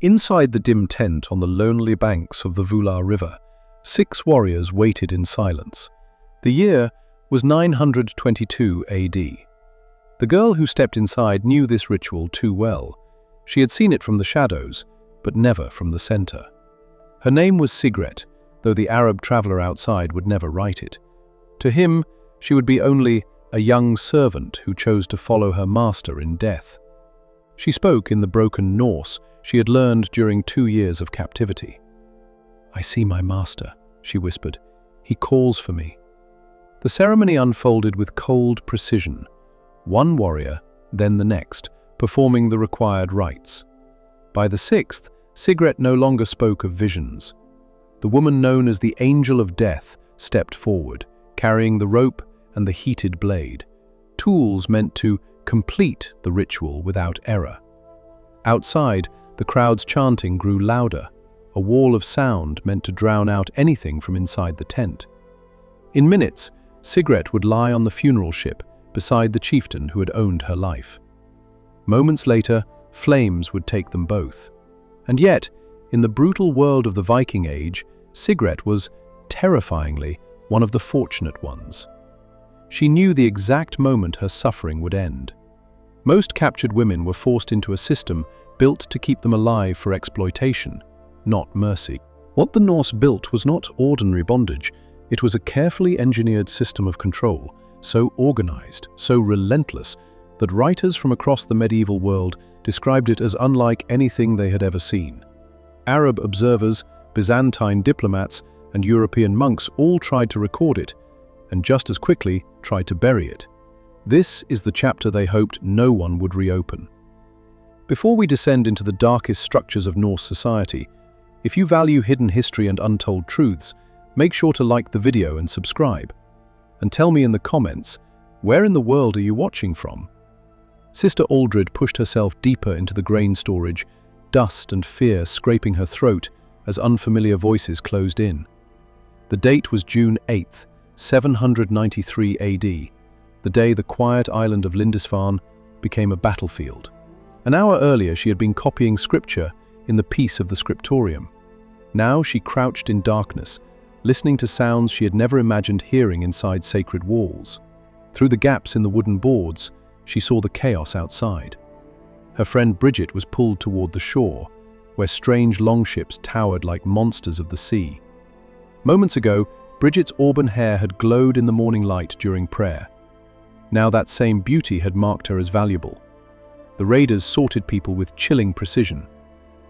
Inside the dim tent on the lonely banks of the Vular River, 6 warriors waited in silence. The year was 922 AD. The girl who stepped inside knew this ritual too well. She had seen it from the shadows, but never from the center. Her name was Sigret, though the Arab traveler outside would never write it. To him, she would be only a young servant who chose to follow her master in death. She spoke in the broken Norse she had learned during 2 years of captivity. "I see my master," she whispered. "He calls for me." The ceremony unfolded with cold precision. One warrior, then the next, performing the required rites. By the 6th, Sigret no longer spoke of visions. The woman known as the Angel of Death stepped forward, carrying the rope and the heated blade, tools meant to complete the ritual without error. Outside, the crowd's chanting grew louder, a wall of sound meant to drown out anything from inside the tent. In minutes, Sigret would lie on the funeral ship beside the chieftain who had owned her life. Moments later, flames would take them both. And yet, in the brutal world of the Viking Age, Sigret was, terrifyingly, one of the fortunate ones. She knew the exact moment her suffering would end. Most captured women were forced into a system built to keep them alive for exploitation, not mercy. What the Norse built was not ordinary bondage. It was a carefully engineered system of control, so organized, so relentless, that writers from across the medieval world described it as unlike anything they had ever seen. Arab observers, Byzantine diplomats, and European monks all tried to record it, and just as quickly tried to bury it. This is the chapter they hoped no one would reopen. Before we descend into the darkest structures of Norse society, if you value hidden history and untold truths, make sure to like the video and subscribe. And tell me in the comments, where in the world are you watching from? Sister Aldred pushed herself deeper into the grain storage, dust and fear scraping her throat as unfamiliar voices closed in. The date was June 8th, 793 AD, the day the quiet island of Lindisfarne became a battlefield. An hour earlier she had been copying scripture in the peace of the scriptorium. Now she crouched in darkness, listening to sounds she had never imagined hearing inside sacred walls. Through the gaps in the wooden boards, she saw the chaos outside. Her friend Bridget was pulled toward the shore, where strange longships towered like monsters of the sea. Moments ago, Bridget's auburn hair had glowed in the morning light during prayer. Now that same beauty had marked her as valuable. The raiders sorted people with chilling precision.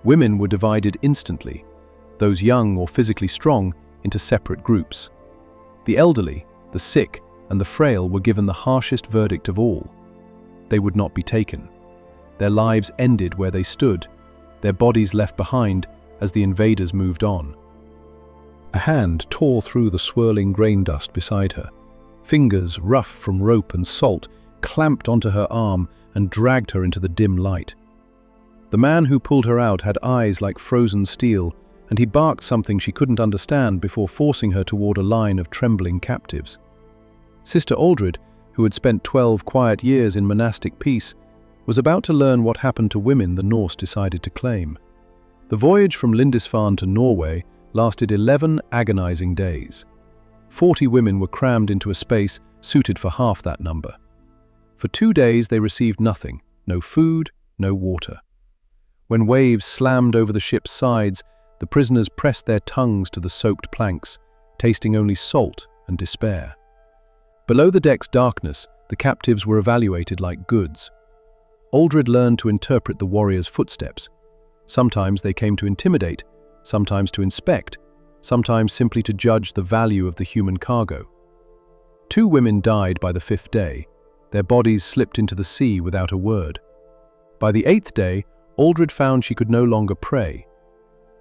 Women were divided instantly, those young or physically strong into separate groups. The elderly, the sick, and the frail were given the harshest verdict of all. They would not be taken. Their lives ended where they stood, their bodies left behind as the invaders moved on. A hand tore through the swirling grain dust beside her. Fingers, rough from rope and salt, clamped onto her arm and dragged her into the dim light. The man who pulled her out had eyes like frozen steel, and he barked something she couldn't understand before forcing her toward a line of trembling captives. Sister Aldred, who had spent 12 quiet years in monastic peace, was about to learn what happened to women the Norse decided to claim. The voyage from Lindisfarne to Norway lasted 11 agonizing days. 40 women were crammed into a space suited for half that number. For 2 days they received nothing, no food, no water. When waves slammed over the ship's sides, the prisoners pressed their tongues to the soaked planks, tasting only salt and despair. Below the deck's darkness, the captives were evaluated like goods. Aldred learned to interpret the warriors' footsteps. Sometimes they came to intimidate, sometimes to inspect, sometimes simply to judge the value of the human cargo. 2 women died by the 5th day. Their bodies slipped into the sea without a word. By the 8th day, Aldred found she could no longer pray.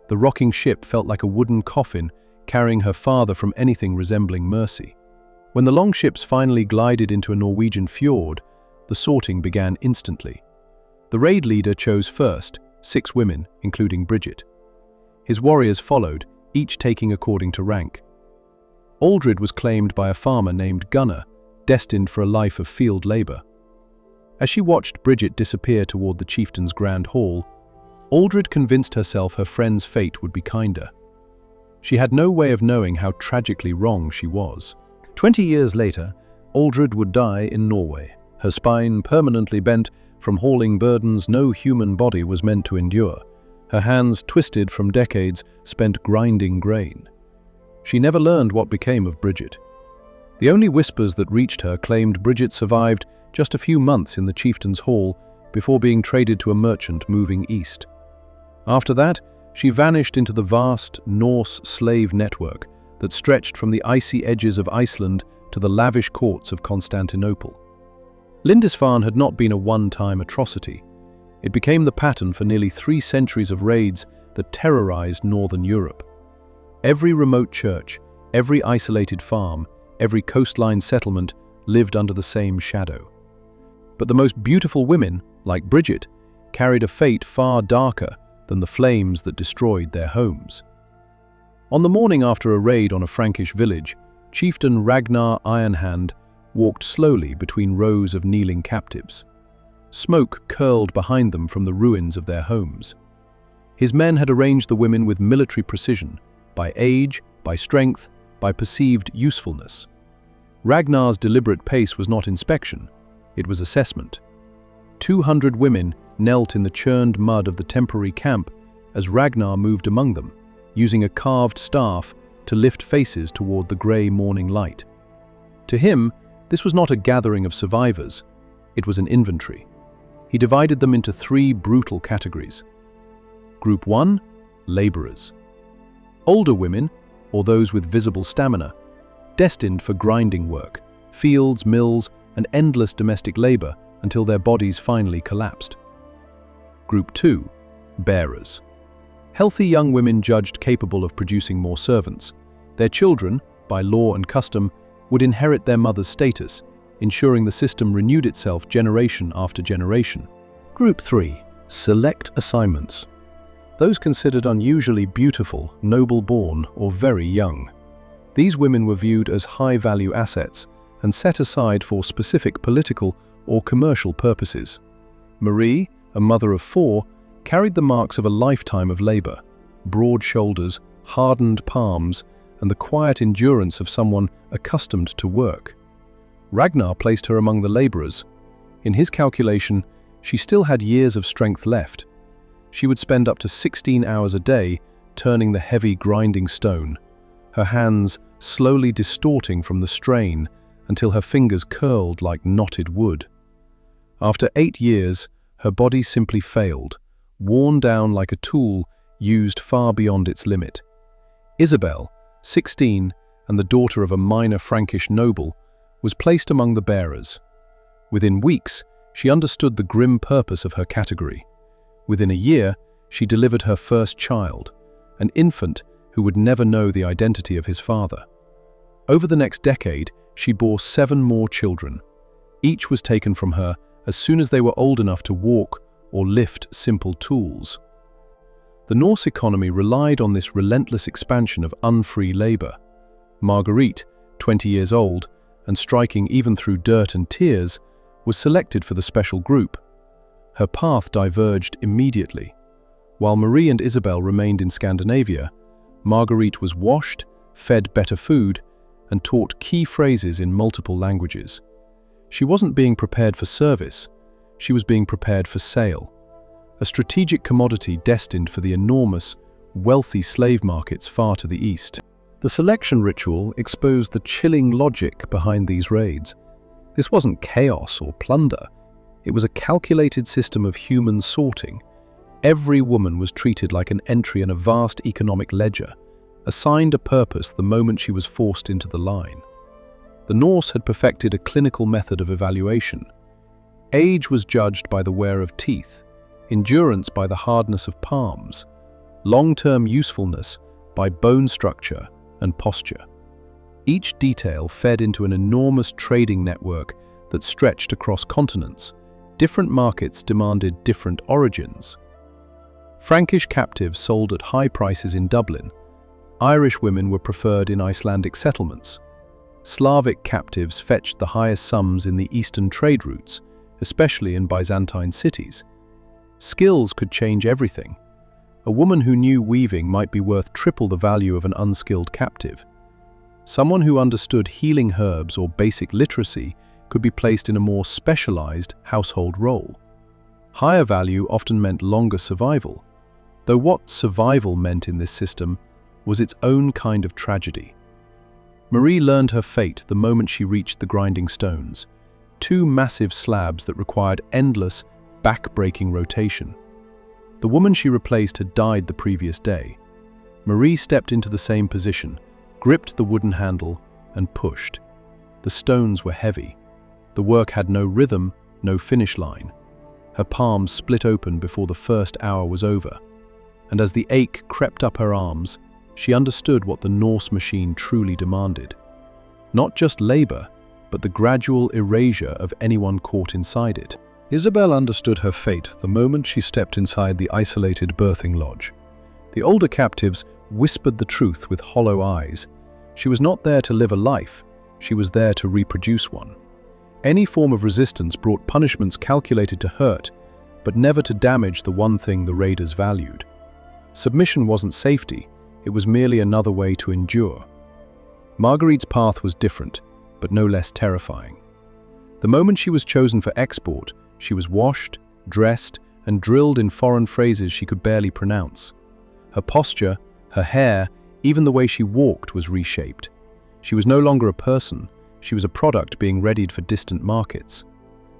The rocking ship felt like a wooden coffin carrying her farther from anything resembling mercy. When the longships finally glided into a Norwegian fjord, the sorting began instantly. The raid leader chose first, 6 women, including Bridget. His warriors followed, each taking according to rank. Aldred was claimed by a farmer named Gunnar, destined for a life of field labor. As she watched Bridget disappear toward the chieftain's grand hall, Aldred convinced herself her friend's fate would be kinder. She had no way of knowing how tragically wrong she was. 20 years later, Aldred would die in Norway, her spine permanently bent from hauling burdens no human body was meant to endure, her hands twisted from decades spent grinding grain. She never learned what became of Bridget. The only whispers that reached her claimed Bridget survived just a few months in the chieftain's hall before being traded to a merchant moving east. After that, she vanished into the vast Norse slave network that stretched from the icy edges of Iceland to the lavish courts of Constantinople. Lindisfarne had not been a one-time atrocity. It became the pattern for nearly 3 centuries of raids that terrorized northern Europe. Every remote church, every isolated farm, every coastline settlement lived under the same shadow. But the most beautiful women, like Bridget, carried a fate far darker than the flames that destroyed their homes. On the morning after a raid on a Frankish village, Chieftain Ragnar Ironhand walked slowly between rows of kneeling captives. Smoke curled behind them from the ruins of their homes. His men had arranged the women with military precision, by age, by strength, by perceived usefulness. Ragnar's deliberate pace was not inspection, it was assessment. 200 women knelt in the churned mud of the temporary camp as Ragnar moved among them, using a carved staff to lift faces toward the grey morning light. To him, this was not a gathering of survivors, it was an inventory. He divided them into 3 brutal categories. Group 1, labourers. Older women, or those with visible stamina, destined for grinding work, fields, mills, and endless domestic labour until their bodies finally collapsed. Group 2, bearers. Healthy young women judged capable of producing more servants. Their children, by law and custom, would inherit their mother's status, ensuring the system renewed itself generation after generation. Group 3, select assignments. Those considered unusually beautiful, noble-born, or very young. These women were viewed as high-value assets and set aside for specific political or commercial purposes. Marie, a mother of 4, carried the marks of a lifetime of labor, broad shoulders, hardened palms, and the quiet endurance of someone accustomed to work. Ragnar placed her among the laborers. In his calculation, she still had years of strength left. She would spend up to 16 hours a day turning the heavy grinding stone, her hands slowly distorting from the strain until her fingers curled like knotted wood. After 8 years, her body simply failed, worn down like a tool used far beyond its limit. Isabel, 16, and the daughter of a minor Frankish noble, was placed among the bearers. Within weeks, she understood the grim purpose of her category. Within a year, she delivered her first child, an infant who would never know the identity of his father. Over the next decade, she bore 7 more children. Each was taken from her as soon as they were old enough to walk or lift simple tools. The Norse economy relied on this relentless expansion of unfree labor. Marguerite, 20 years old, and striking even through dirt and tears, was selected for the special group. Her path diverged immediately. While Marie and Isabel remained in Scandinavia, Marguerite was washed, fed better food, and taught key phrases in multiple languages. She wasn't being prepared for service, she was being prepared for sale, a strategic commodity destined for the enormous, wealthy slave markets far to the east. The selection ritual exposed the chilling logic behind these raids. This wasn't chaos or plunder. It was a calculated system of human sorting. Every woman was treated like an entry in a vast economic ledger, assigned a purpose the moment she was forced into the line. The Norse had perfected a clinical method of evaluation. Age was judged by the wear of teeth, endurance by the hardness of palms, long-term usefulness by bone structure and posture. Each detail fed into an enormous trading network that stretched across continents. Different markets demanded different origins. Frankish captives sold at high prices in Dublin. Irish women were preferred in Icelandic settlements. Slavic captives fetched the highest sums in the eastern trade routes, especially in Byzantine cities. Skills could change everything. A woman who knew weaving might be worth triple the value of an unskilled captive. Someone who understood healing herbs or basic literacy could be placed in a more specialized household role. Higher value often meant longer survival, though what survival meant in this system was its own kind of tragedy. Marie learned her fate the moment she reached the grinding stones, two massive slabs that required endless, back-breaking rotation. The woman she replaced had died the previous day. Marie stepped into the same position, gripped the wooden handle, and pushed. The stones were heavy. The work had no rhythm, no finish line. Her palms split open before the first hour was over, and as the ache crept up her arms, she understood what the Norse machine truly demanded. Not just labor, but the gradual erasure of anyone caught inside it. Isabel understood her fate the moment she stepped inside the isolated birthing lodge. The older captives whispered the truth with hollow eyes. She was not there to live a life, she was there to reproduce one. Any form of resistance brought punishments calculated to hurt, but never to damage the one thing the raiders valued. Submission wasn't safety, it was merely another way to endure. Marguerite's path was different, but no less terrifying. The moment she was chosen for export, she was washed, dressed, and drilled in foreign phrases she could barely pronounce. Her posture, her hair, even the way she walked was reshaped. She was no longer a person, she was a product being readied for distant markets.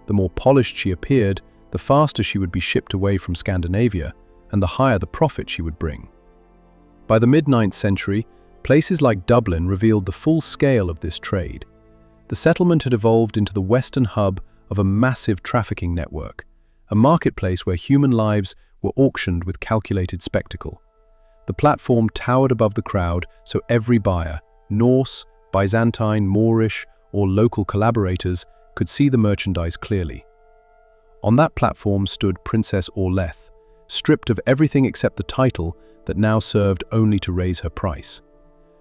The more polished she appeared, the faster she would be shipped away from Scandinavia, and the higher the profit she would bring. By the mid-9th century, places like Dublin revealed the full scale of this trade. The settlement had evolved into the western hub of a massive trafficking network, a marketplace where human lives were auctioned with calculated spectacle. The platform towered above the crowd so every buyer, Norse, Byzantine, Moorish, or local collaborators, could see the merchandise clearly. On that platform stood Princess Orleth, stripped of everything except the title that now served only to raise her price.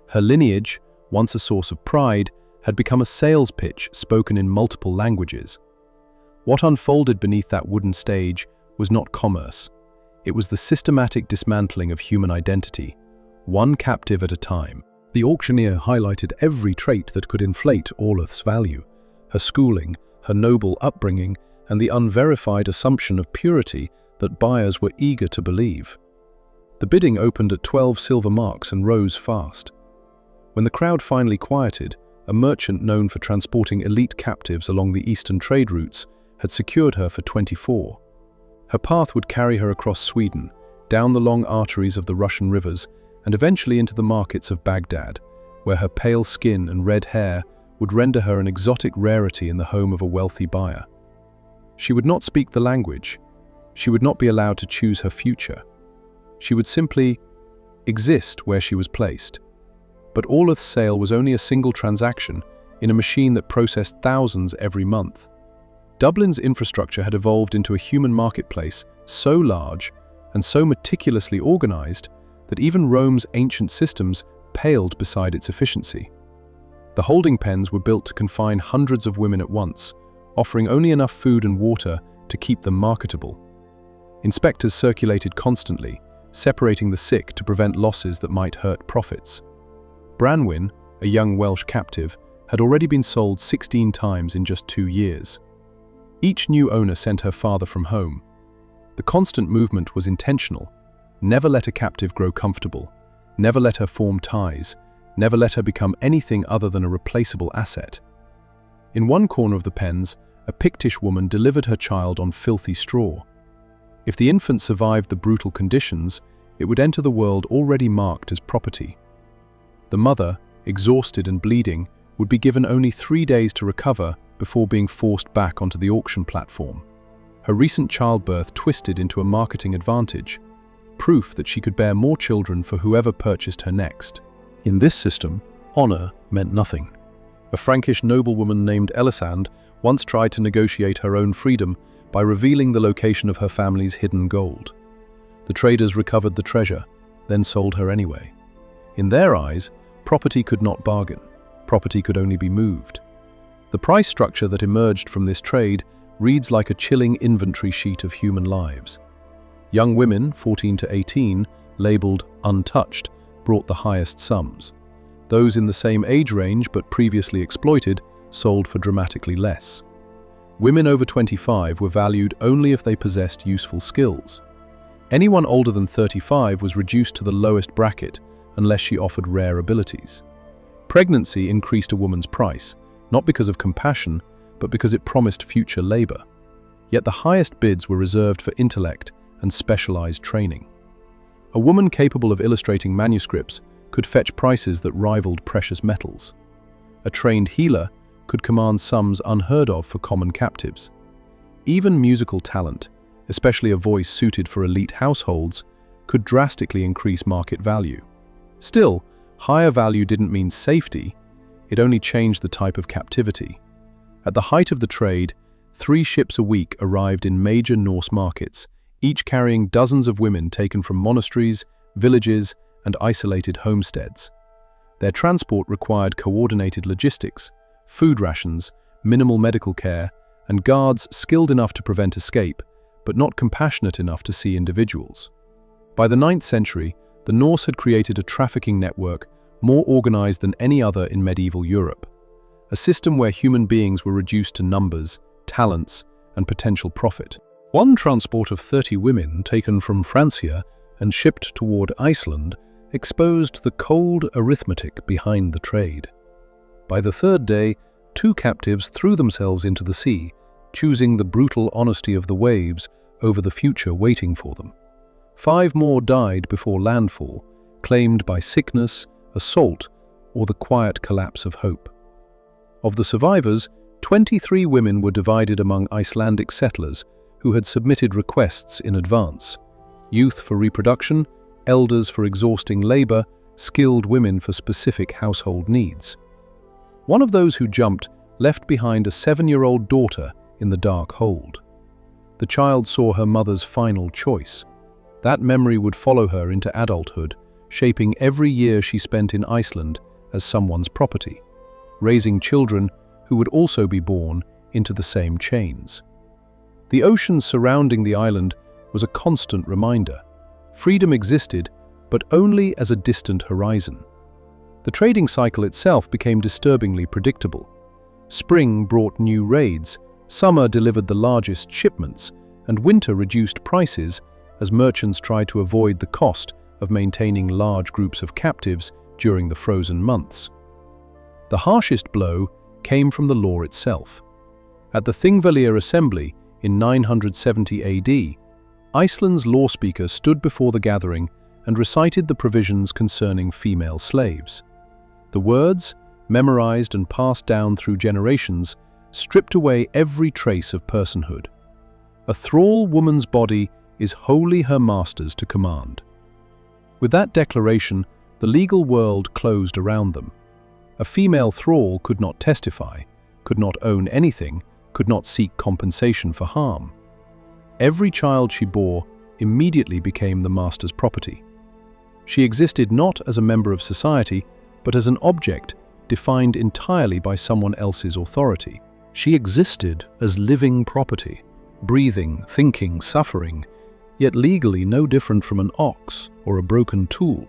Her lineage, once a source of pride, had become a sales pitch spoken in multiple languages. What unfolded beneath that wooden stage was not commerce. It was the systematic dismantling of human identity, one captive at a time. The auctioneer highlighted every trait that could inflate Orleth's value: her schooling, her noble upbringing, and the unverified assumption of purity that buyers were eager to believe. The bidding opened at 12 silver marks and rose fast. When the crowd finally quieted, a merchant known for transporting elite captives along the eastern trade routes had secured her for 24. Her path would carry her across Sweden, down the long arteries of the Russian rivers, and eventually into the markets of Baghdad, where her pale skin and red hair would render her an exotic rarity in the home of a wealthy buyer. She would not speak the language. She would not be allowed to choose her future. She would simply exist where she was placed. But Orleth's sale was only a single transaction in a machine that processed thousands every month. Dublin's infrastructure had evolved into a human marketplace so large and so meticulously organized that even Rome's ancient systems paled beside its efficiency. The holding pens were built to confine hundreds of women at once, offering only enough food and water to keep them marketable. Inspectors circulated constantly, separating the sick to prevent losses that might hurt profits. Branwen, a young Welsh captive, had already been sold 16 times in just 2 years. Each new owner sent her farther from home. The constant movement was intentional. Never let a captive grow comfortable. Never let her form ties. Never let her become anything other than a replaceable asset. In one corner of the pens, a Pictish woman delivered her child on filthy straw. If the infant survived the brutal conditions, it would enter the world already marked as property. The mother, exhausted and bleeding, would be given only 3 days to recover before being forced back onto the auction platform. Her recent childbirth twisted into a marketing advantage, proof that she could bear more children for whoever purchased her next. In this system, honor meant nothing. A Frankish noblewoman named Elisande once tried to negotiate her own freedom by revealing the location of her family's hidden gold. The traders recovered the treasure, then sold her anyway. In their eyes, property could not bargain. Property could only be moved. The price structure that emerged from this trade reads like a chilling inventory sheet of human lives. Young women, 14 to 18, labeled untouched, brought the highest sums. Those in the same age range but previously exploited sold for dramatically less. Women over 25 were valued only if they possessed useful skills. Anyone older than 35 was reduced to the lowest bracket unless she offered rare abilities. Pregnancy increased a woman's price, not because of compassion, but because it promised future labor. Yet the highest bids were reserved for intellect and specialized training. A woman capable of illustrating manuscripts could fetch prices that rivaled precious metals. A trained healer could command sums unheard of for common captives. Even musical talent, especially a voice suited for elite households, could drastically increase market value. Still, higher value didn't mean safety, it only changed the type of captivity. At the height of the trade, 3 ships a week arrived in major Norse markets, each carrying dozens of women taken from monasteries, villages, and isolated homesteads. Their transport required coordinated logistics, food rations, minimal medical care, and guards skilled enough to prevent escape, but not compassionate enough to see individuals. By the 9th century, the Norse had created a trafficking network more organized than any other in medieval Europe, a system where human beings were reduced to numbers, talents, and potential profit. One transport of 30 women taken from Francia and shipped toward Iceland exposed the cold arithmetic behind the trade. By the 3rd day, 2 captives threw themselves into the sea, choosing the brutal honesty of the waves over the future waiting for them. 5 more died before landfall, claimed by sickness, assault, or the quiet collapse of hope. Of the survivors, 23 women were divided among Icelandic settlers who had submitted requests in advance: youth for reproduction, elders for exhausting labor, skilled women for specific household needs. One of those who jumped left behind a 7-year-old daughter in the dark hold. The child saw her mother's final choice. That memory would follow her into adulthood, shaping every year she spent in Iceland as someone's property, raising children who would also be born into the same chains. The ocean surrounding the island was a constant reminder. Freedom existed, but only as a distant horizon. The trading cycle itself became disturbingly predictable. Spring brought new raids, summer delivered the largest shipments, and winter reduced prices as merchants tried to avoid the cost of maintaining large groups of captives during the frozen months. The harshest blow came from the law itself. At the Thingvellir Assembly in 970 AD, Iceland's law speaker stood before the gathering and recited the provisions concerning female slaves. The words, memorized and passed down through generations, stripped away every trace of personhood. A thrall woman's body is wholly her master's to command. With that declaration, the legal world closed around them. A female thrall could not testify, could not own anything, could not seek compensation for harm. Every child she bore immediately became the master's property. She existed not as a member of society, but as an object defined entirely by someone else's authority. She existed as living property, breathing, thinking, suffering, yet legally no different from an ox or a broken tool.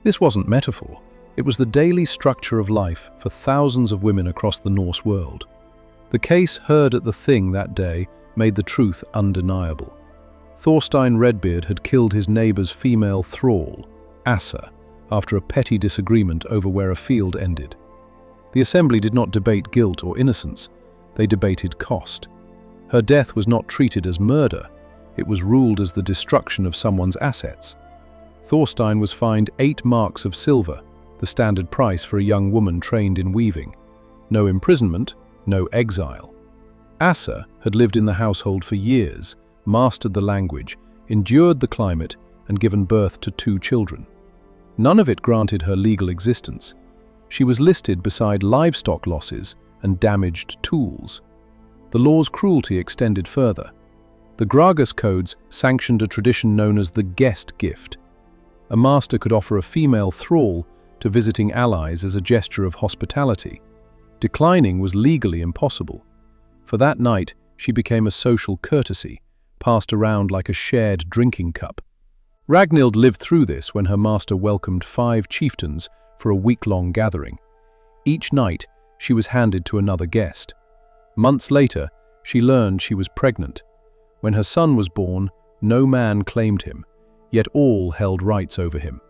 This wasn't metaphor. It was the daily structure of life for thousands of women across the Norse world. The case heard at the Thing that day made the truth undeniable. Thorstein Redbeard had killed his neighbor's female thrall, Asa, after a petty disagreement over where a field ended. The assembly did not debate guilt or innocence, they debated cost. Her death was not treated as murder, it was ruled as the destruction of someone's assets. Thorstein was fined 8 marks of silver, the standard price for a young woman trained in weaving. No imprisonment, no exile. Asa had lived in the household for years, mastered the language, endured the climate, and given birth to 2 children. None of it granted her legal existence. She was listed beside livestock losses and damaged tools. The law's cruelty extended further. The Gragas codes sanctioned a tradition known as the guest gift. A master could offer a female thrall to visiting allies as a gesture of hospitality. Declining was legally impossible. For that night, she became a social courtesy, passed around like a shared drinking cup. Ragnhild lived through this when her master welcomed 5 chieftains for a week-long gathering. Each night, she was handed to another guest. Months later, she learned she was pregnant. When her son was born, no man claimed him, yet all held rights over him.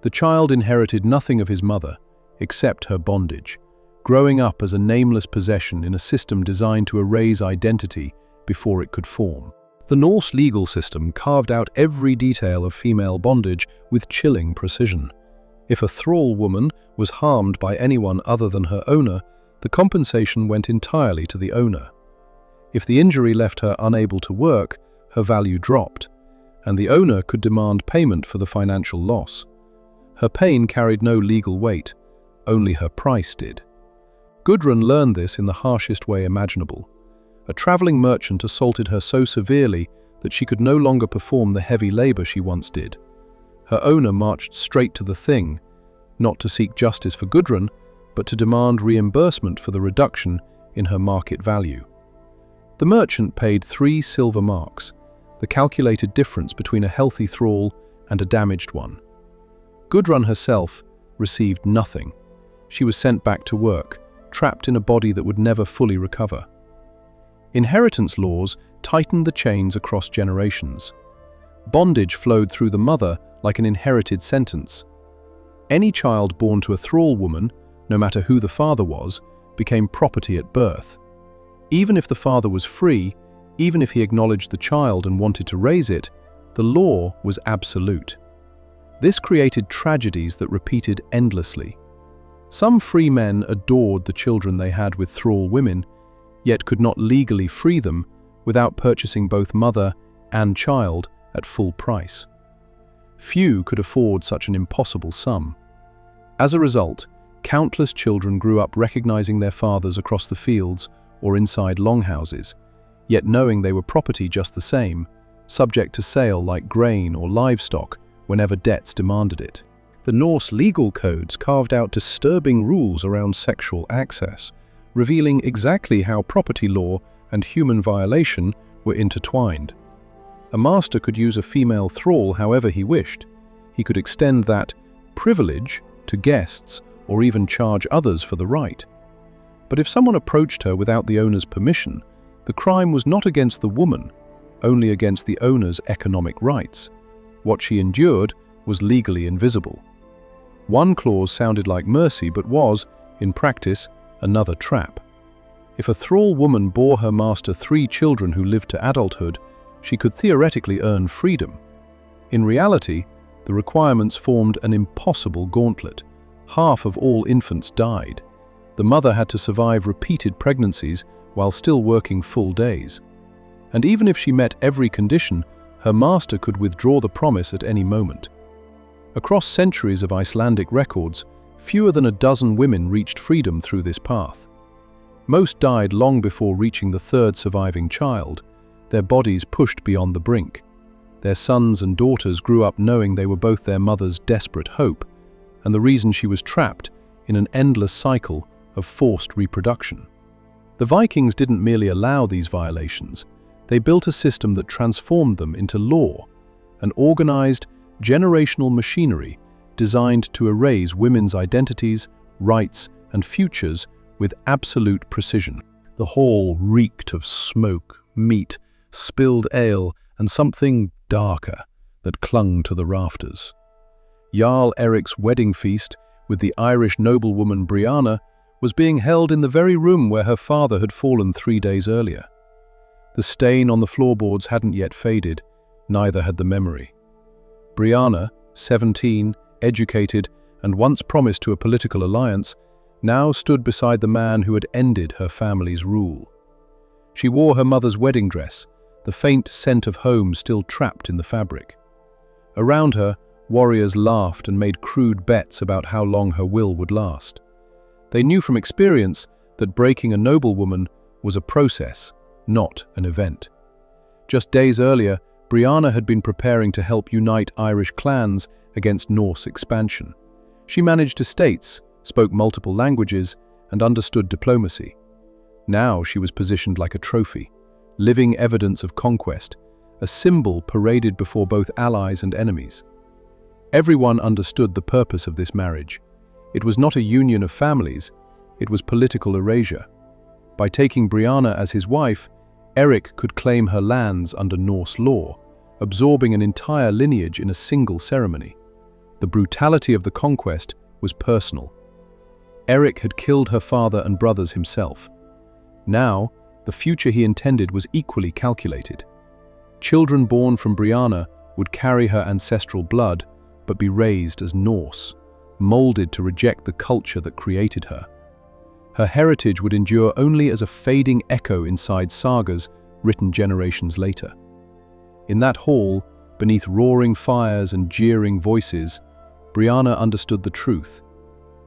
The child inherited nothing of his mother, except her bondage, growing up as a nameless possession in a system designed to erase identity before it could form. The Norse legal system carved out every detail of female bondage with chilling precision. If a thrall woman was harmed by anyone other than her owner, the compensation went entirely to the owner. If the injury left her unable to work, her value dropped, and the owner could demand payment for the financial loss. Her pain carried no legal weight, only her price did. Gudrun learned this in the harshest way imaginable. A traveling merchant assaulted her so severely that she could no longer perform the heavy labor she once did. Her owner marched straight to the thing, not to seek justice for Gudrun, but to demand reimbursement for the reduction in her market value. The merchant paid 3 silver marks, the calculated difference between a healthy thrall and a damaged one. Gudrun herself received nothing. She was sent back to work, trapped in a body that would never fully recover. Inheritance laws tightened the chains across generations. Bondage flowed through the mother like an inherited sentence. Any child born to a thrall woman, no matter who the father was, became property at birth. Even if the father was free, even if he acknowledged the child and wanted to raise it, the law was absolute. This created tragedies that repeated endlessly. Some free men adored the children they had with thrall women, yet could not legally free them without purchasing both mother and child at full price. Few could afford such an impossible sum. As a result, countless children grew up recognizing their fathers across the fields or inside longhouses, yet knowing they were property just the same, subject to sale like grain or livestock whenever debts demanded it. The Norse legal codes carved out disturbing rules around sexual access, revealing exactly how property law and human violation were intertwined. A master could use a female thrall however he wished. He could extend that privilege to guests or even charge others for the right. But if someone approached her without the owner's permission, the crime was not against the woman, only against the owner's economic rights. What she endured was legally invisible. One clause sounded like mercy but was, in practice, another trap. If a thrall woman bore her master 3 children who lived to adulthood, she could theoretically earn freedom. In reality, the requirements formed an impossible gauntlet. Half of all infants died. The mother had to survive repeated pregnancies while still working full days. And even if she met every condition, her master could withdraw the promise at any moment. Across centuries of Icelandic records, fewer than a dozen women reached freedom through this path. Most died long before reaching the 3rd surviving child, their bodies pushed beyond the brink. Their sons and daughters grew up knowing they were both their mother's desperate hope, and the reason she was trapped in an endless cycle of forced reproduction. The Vikings didn't merely allow these violations, they built a system that transformed them into law, an organized, generational machinery designed to erase women's identities, rights, and futures with absolute precision. The hall reeked of smoke, meat, spilled ale, and something darker that clung to the rafters. Jarl Eric's wedding feast with the Irish noblewoman Brianna was being held in the very room where her father had fallen 3 days earlier. The stain on the floorboards hadn't yet faded, neither had the memory. Brianna, 17, educated, and once promised to a political alliance, now stood beside the man who had ended her family's rule. She wore her mother's wedding dress, the faint scent of home still trapped in the fabric. Around her, warriors laughed and made crude bets about how long her will would last. They knew from experience that breaking a noblewoman was a process, not an event. Just days earlier, Brianna had been preparing to help unite Irish clans against Norse expansion. She managed estates, spoke multiple languages, and understood diplomacy. Now she was positioned like a trophy, living evidence of conquest, a symbol paraded before both allies and enemies. Everyone understood the purpose of this marriage. It was not a union of families, it was political erasure. By taking Brianna as his wife, Eric could claim her lands under Norse law, absorbing an entire lineage in a single ceremony. The brutality of the conquest was personal. Eric had killed her father and brothers himself. Now, the future he intended was equally calculated. Children born from Brianna would carry her ancestral blood, but be raised as Norse, molded to reject the culture that created her. Her heritage would endure only as a fading echo inside sagas written generations later. In that hall, beneath roaring fires and jeering voices, Brianna understood the truth.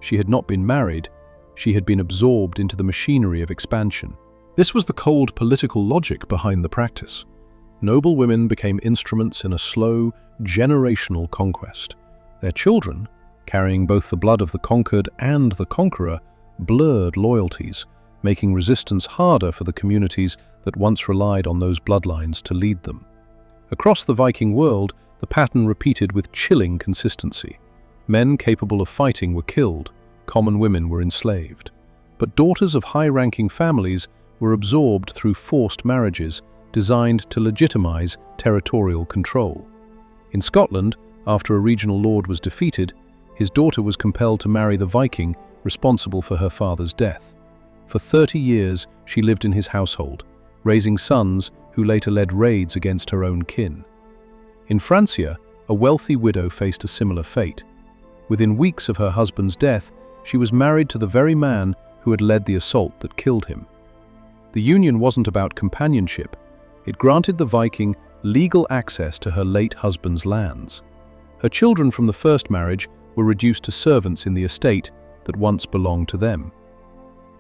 She had not been married, she had been absorbed into the machinery of expansion. This was the cold political logic behind the practice. Noble women became instruments in a slow, generational conquest. Their children, carrying both the blood of the conquered and the conqueror, blurred loyalties, making resistance harder for the communities that once relied on those bloodlines to lead them. Across the Viking world, the pattern repeated with chilling consistency. Men capable of fighting were killed, common women were enslaved. But daughters of high-ranking families were absorbed through forced marriages designed to legitimize territorial control. In Scotland, after a regional lord was defeated, his daughter was compelled to marry the Viking responsible for her father's death. For 30 years, she lived in his household, raising sons who later led raids against her own kin. In Francia, a wealthy widow faced a similar fate. Within weeks of her husband's death, she was married to the very man who had led the assault that killed him. The union wasn't about companionship. It granted the Viking legal access to her late husband's lands. Her children from the first marriage were reduced to servants in the estate that once belonged to them.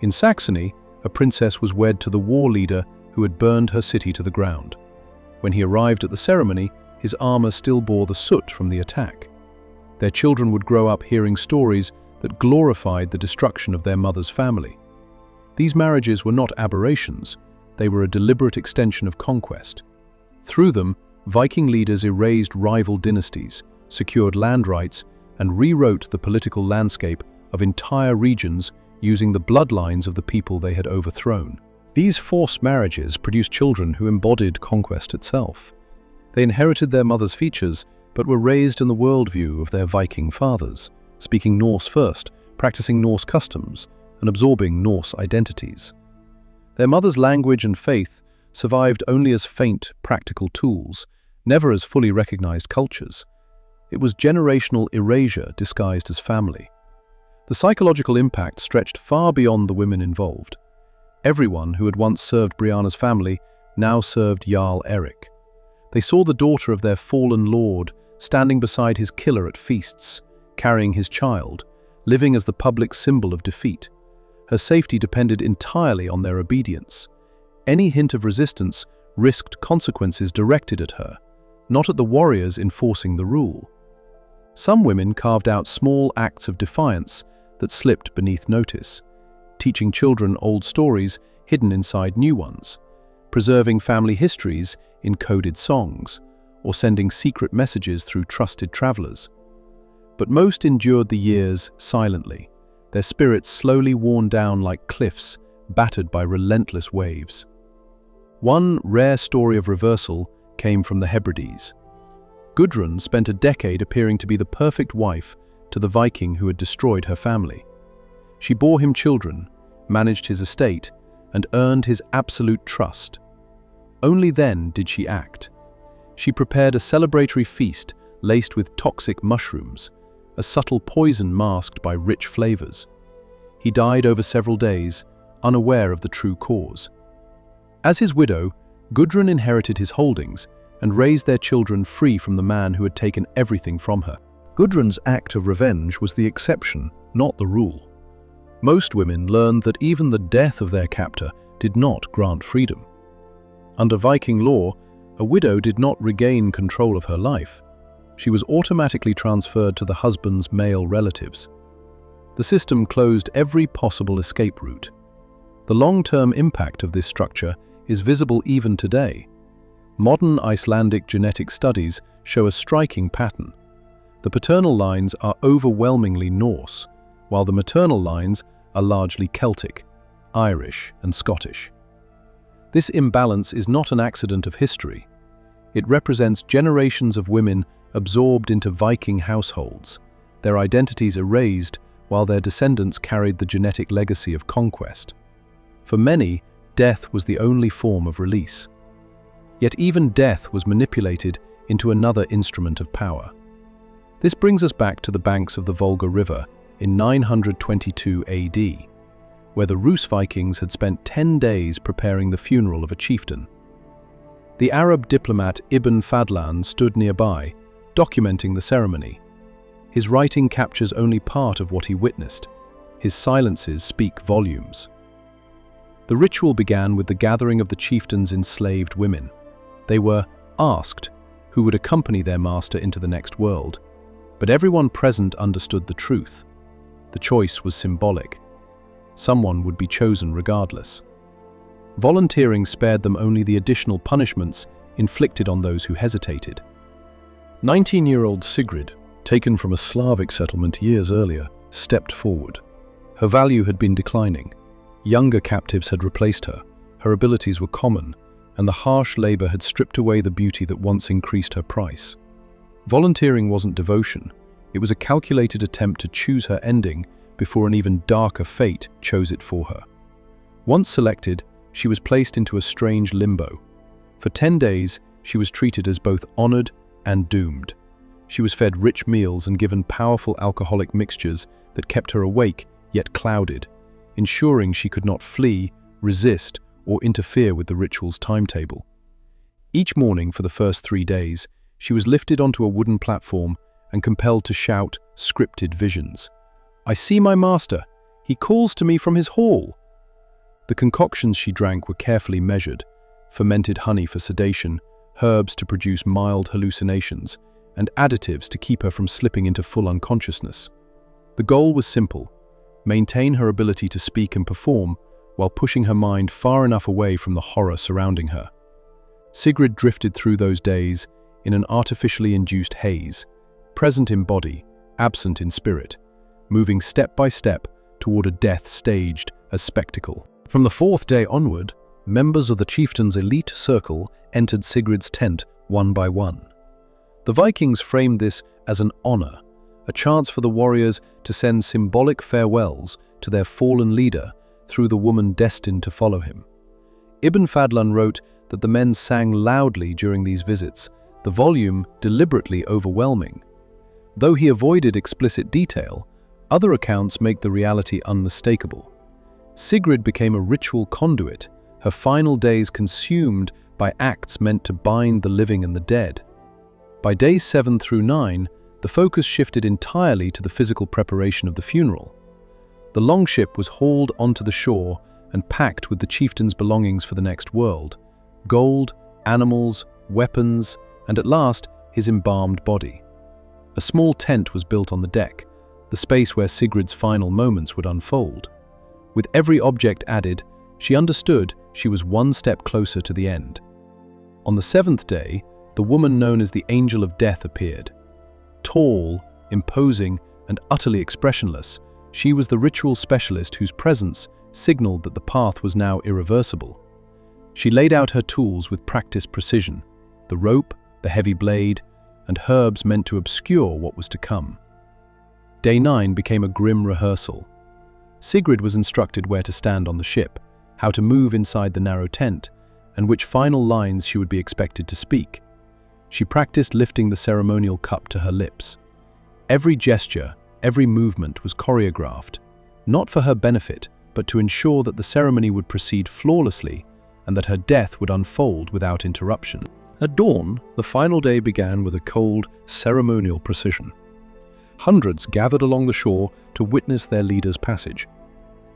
In Saxony, a princess was wed to the war leader who had burned her city to the ground. When he arrived at the ceremony, his armor still bore the soot from the attack. Their children would grow up hearing stories that glorified the destruction of their mother's family. These marriages were not aberrations, they were a deliberate extension of conquest. Through them, Viking leaders erased rival dynasties, secured land rights, and rewrote the political landscape of entire regions using the bloodlines of the people they had overthrown. These forced marriages produced children who embodied conquest itself. They inherited their mother's features, but were raised in the worldview of their Viking fathers, speaking Norse first, practicing Norse customs, and absorbing Norse identities. Their mother's language and faith survived only as faint, practical tools, never as fully recognized cultures. It was generational erasure disguised as family. The psychological impact stretched far beyond the women involved. Everyone who had once served Brianna's family now served Jarl Eric. They saw the daughter of their fallen lord standing beside his killer at feasts, carrying his child, living as the public symbol of defeat. Her safety depended entirely on their obedience. Any hint of resistance risked consequences directed at her, not at the warriors enforcing the rule. Some women carved out small acts of defiance that slipped beneath notice, teaching children old stories hidden inside new ones, preserving family histories in coded songs, or sending secret messages through trusted travelers. But most endured the years silently, their spirits slowly worn down like cliffs battered by relentless waves. One rare story of reversal came from the Hebrides. Gudrun spent a decade appearing to be the perfect wife to the Viking who had destroyed her family. She bore him children, managed his estate, and earned his absolute trust. Only then did she act. She prepared a celebratory feast laced with toxic mushrooms, a subtle poison masked by rich flavors. He died over several days, unaware of the true cause. As his widow, Gudrun inherited his holdings and raised their children free from the man who had taken everything from her. Gudrun's act of revenge was the exception, not the rule. Most women learned that even the death of their captor did not grant freedom. Under Viking law, a widow did not regain control of her life. She was automatically transferred to the husband's male relatives. The system closed every possible escape route. The long-term impact of this structure is visible even today. Modern Icelandic genetic studies show a striking pattern. The paternal lines are overwhelmingly Norse, while the maternal lines are largely Celtic, Irish, and Scottish. This imbalance is not an accident of history. It represents generations of women absorbed into Viking households, their identities erased while their descendants carried the genetic legacy of conquest. For many, death was the only form of release. Yet even death was manipulated into another instrument of power. This brings us back to the banks of the Volga River in 922 AD, where the Rus Vikings had spent 10 days preparing the funeral of a chieftain. The Arab diplomat Ibn Fadlan stood nearby, documenting the ceremony. His writing captures only part of what he witnessed. His silences speak volumes. The ritual began with the gathering of the chieftain's enslaved women. They were asked who would accompany their master into the next world, but everyone present understood the truth. The choice was symbolic. Someone would be chosen regardless. Volunteering spared them only the additional punishments inflicted on those who hesitated. 19-year-old Sigrid, taken from a Slavic settlement years earlier, stepped forward. Her value had been declining. Younger captives had replaced her. Her abilities were common, and the harsh labor had stripped away the beauty that once increased her price. Volunteering wasn't devotion. It was a calculated attempt to choose her ending before an even darker fate chose it for her. Once selected, she was placed into a strange limbo. For 10 days, she was treated as both honored and doomed. She was fed rich meals and given powerful alcoholic mixtures that kept her awake yet clouded, ensuring she could not flee, resist, or interfere with the ritual's timetable. Each morning for the first 3 days, she was lifted onto a wooden platform and compelled to shout scripted visions. "I see my master. He calls to me from his hall." The concoctions she drank were carefully measured: fermented honey for sedation, herbs to produce mild hallucinations, and additives to keep her from slipping into full unconsciousness. The goal was simple: maintain her ability to speak and perform while pushing her mind far enough away from the horror surrounding her. Sigrid drifted through those days in an artificially induced haze, present in body, absent in spirit, moving step by step toward a death staged as spectacle. From the 4th day onward, members of the chieftain's elite circle entered Sigrid's tent one by one. The Vikings framed this as an honor, a chance for the warriors to send symbolic farewells to their fallen leader through the woman destined to follow him. Ibn Fadlan wrote that the men sang loudly during these visits, the volume deliberately overwhelming. Though he avoided explicit detail, other accounts make the reality unmistakable. Sigrid became a ritual conduit, her final days consumed by acts meant to bind the living and the dead. By days 7 through 9, the focus shifted entirely to the physical preparation of the funeral. The longship was hauled onto the shore and packed with the chieftain's belongings for the next world: gold, animals, weapons, and at last, his embalmed body. A small tent was built on the deck, the space where Sigrid's final moments would unfold. With every object added, she understood she was one step closer to the end. On the 7th day, the woman known as the Angel of Death appeared. Tall, imposing, and utterly expressionless, she was the ritual specialist whose presence signaled that the path was now irreversible. She laid out her tools with practiced precision: the rope, the heavy blade, and herbs meant to obscure what was to come. Day 9 became a grim rehearsal. Sigrid was instructed where to stand on the ship, how to move inside the narrow tent, and which final lines she would be expected to speak. She practiced lifting the ceremonial cup to her lips. Every gesture, every movement was choreographed, not for her benefit, but to ensure that the ceremony would proceed flawlessly and that her death would unfold without interruption. At dawn, the final day began with a cold, ceremonial precision. Hundreds gathered along the shore to witness their leader's passage.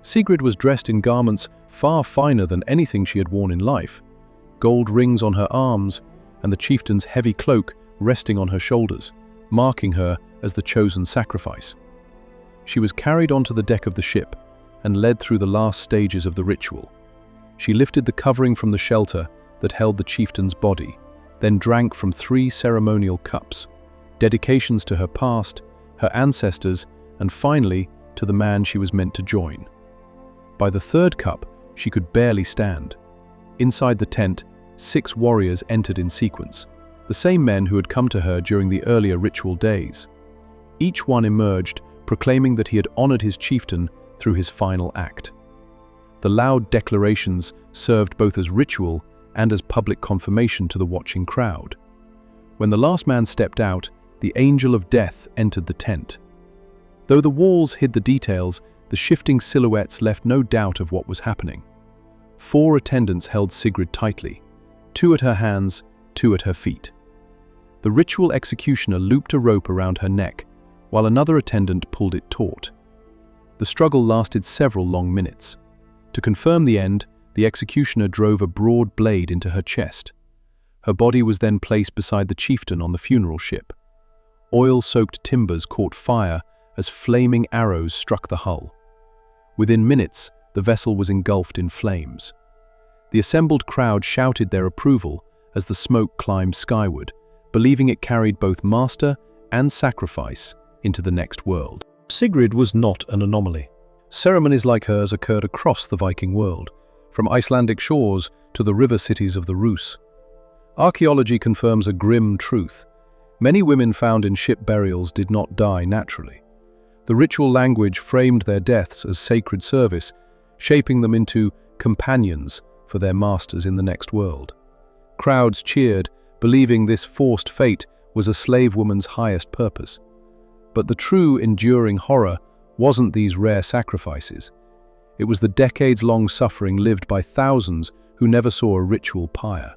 Sigrid was dressed in garments far finer than anything she had worn in life: gold rings on her arms, and the chieftain's heavy cloak resting on her shoulders, marking her as the chosen sacrifice. She was carried onto the deck of the ship and led through the last stages of the ritual. She lifted the covering from the shelter that held the chieftain's body, then drank from 3 ceremonial cups, dedications to her past, her ancestors, and finally, to the man she was meant to join. By the 3rd cup, she could barely stand. Inside the tent, 6 warriors entered in sequence, the same men who had come to her during the earlier ritual days. Each one emerged, proclaiming that he had honored his chieftain through his final act. The loud declarations served both as ritual and as public confirmation to the watching crowd. When the last man stepped out, the angel of death entered the tent. Though the walls hid the details, the shifting silhouettes left no doubt of what was happening. 4 attendants held Sigrid tightly, 2 at her hands, 2 at her feet. The ritual executioner looped a rope around her neck, while another attendant pulled it taut. The struggle lasted several long minutes. To confirm the end, the executioner drove a broad blade into her chest. Her body was then placed beside the chieftain on the funeral ship. Oil-soaked timbers caught fire as flaming arrows struck the hull. Within minutes, the vessel was engulfed in flames. The assembled crowd shouted their approval as the smoke climbed skyward, believing it carried both master and sacrifice into the next world. Sigrid was not an anomaly. Ceremonies like hers occurred across the Viking world, from Icelandic shores to the river cities of the Rus. Archaeology confirms a grim truth. Many women found in ship burials did not die naturally. The ritual language framed their deaths as sacred service, shaping them into companions for their masters in the next world. Crowds cheered, believing this forced fate was a slave woman's highest purpose. But the true, enduring horror wasn't these rare sacrifices. It was the decades-long suffering lived by thousands who never saw a ritual pyre.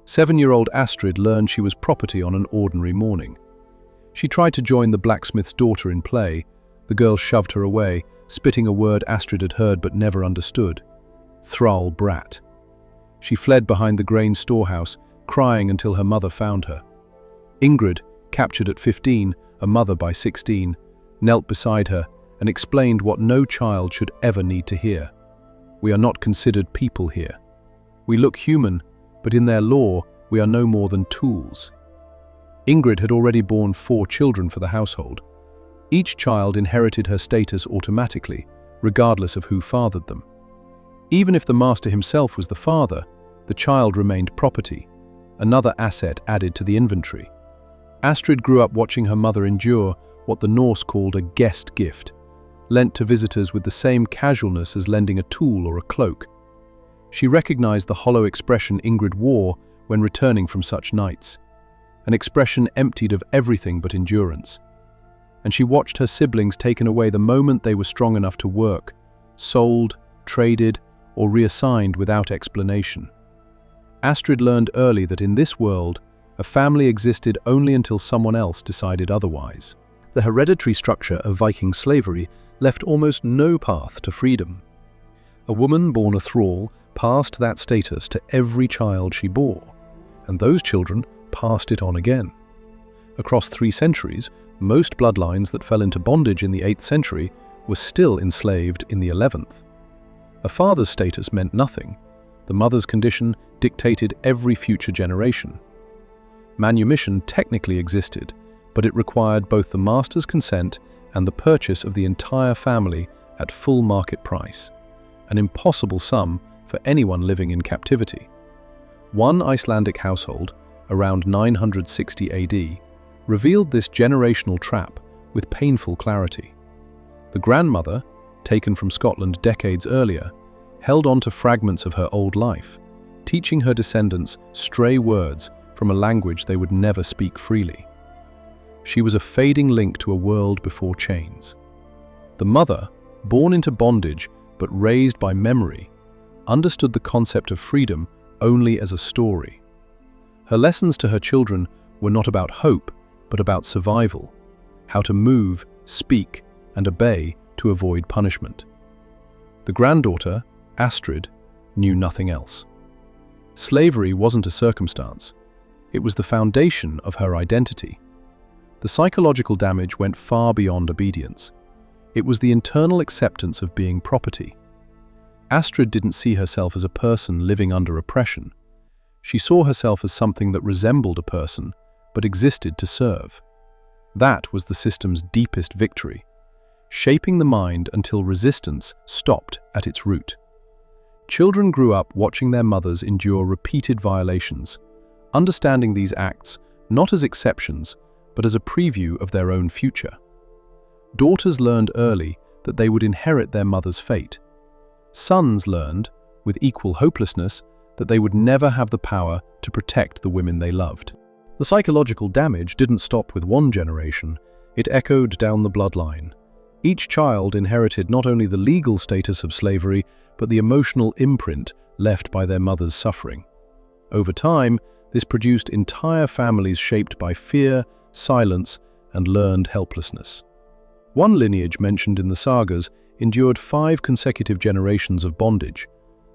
7-year-old Astrid learned she was property on an ordinary morning. She tried to join the blacksmith's daughter in play. The girl shoved her away, spitting a word Astrid had heard but never understood. Thrall brat. She fled behind the grain storehouse, crying until her mother found her. Ingrid, captured at 15, a mother by 16, knelt beside her and explained what no child should ever need to hear. We are not considered people here. We look human, but in their law, we are no more than tools. Ingrid had already borne 4 children for the household. Each child inherited her status automatically, regardless of who fathered them. Even if the master himself was the father, the child remained property, another asset added to the inventory. Astrid grew up watching her mother endure what the Norse called a guest gift, lent to visitors with the same casualness as lending a tool or a cloak. She recognized the hollow expression Ingrid wore when returning from such nights, an expression emptied of everything but endurance. And she watched her siblings taken away the moment they were strong enough to work, sold, traded, or reassigned without explanation. Astrid learned early that in this world, a family existed only until someone else decided otherwise. The hereditary structure of Viking slavery left almost no path to freedom. A woman born a thrall passed that status to every child she bore, and those children passed it on again. Across 3 centuries, most bloodlines that fell into bondage in the 8th century were still enslaved in the 11th. A father's status meant nothing. The mother's condition dictated every future generation. Manumission technically existed, but it required both the master's consent and the purchase of the entire family at full market price, an impossible sum for anyone living in captivity. One Icelandic household, around 960 AD, revealed this generational trap with painful clarity. The grandmother, taken from Scotland decades earlier, held on to fragments of her old life, teaching her descendants stray words from a language they would never speak freely. She was a fading link to a world before chains. The mother, born into bondage but raised by memory, understood the concept of freedom only as a story. Her lessons to her children were not about hope, but about survival, how to move, speak, and obey to avoid punishment. The granddaughter, Astrid, knew nothing else. Slavery wasn't a circumstance. It was the foundation of her identity. The psychological damage went far beyond obedience. It was the internal acceptance of being property. Astrid didn't see herself as a person living under oppression. She saw herself as something that resembled a person, but existed to serve. That was the system's deepest victory, shaping the mind until resistance stopped at its root. Children grew up watching their mothers endure repeated violations, understanding these acts not as exceptions, but as a preview of their own future. Daughters learned early that they would inherit their mother's fate. Sons learned, with equal hopelessness, that they would never have the power to protect the women they loved. The psychological damage didn't stop with one generation, it echoed down the bloodline. Each child inherited not only the legal status of slavery, but the emotional imprint left by their mother's suffering. Over time, this produced entire families shaped by fear, silence, and learned helplessness. One lineage mentioned in the sagas endured 5 consecutive generations of bondage.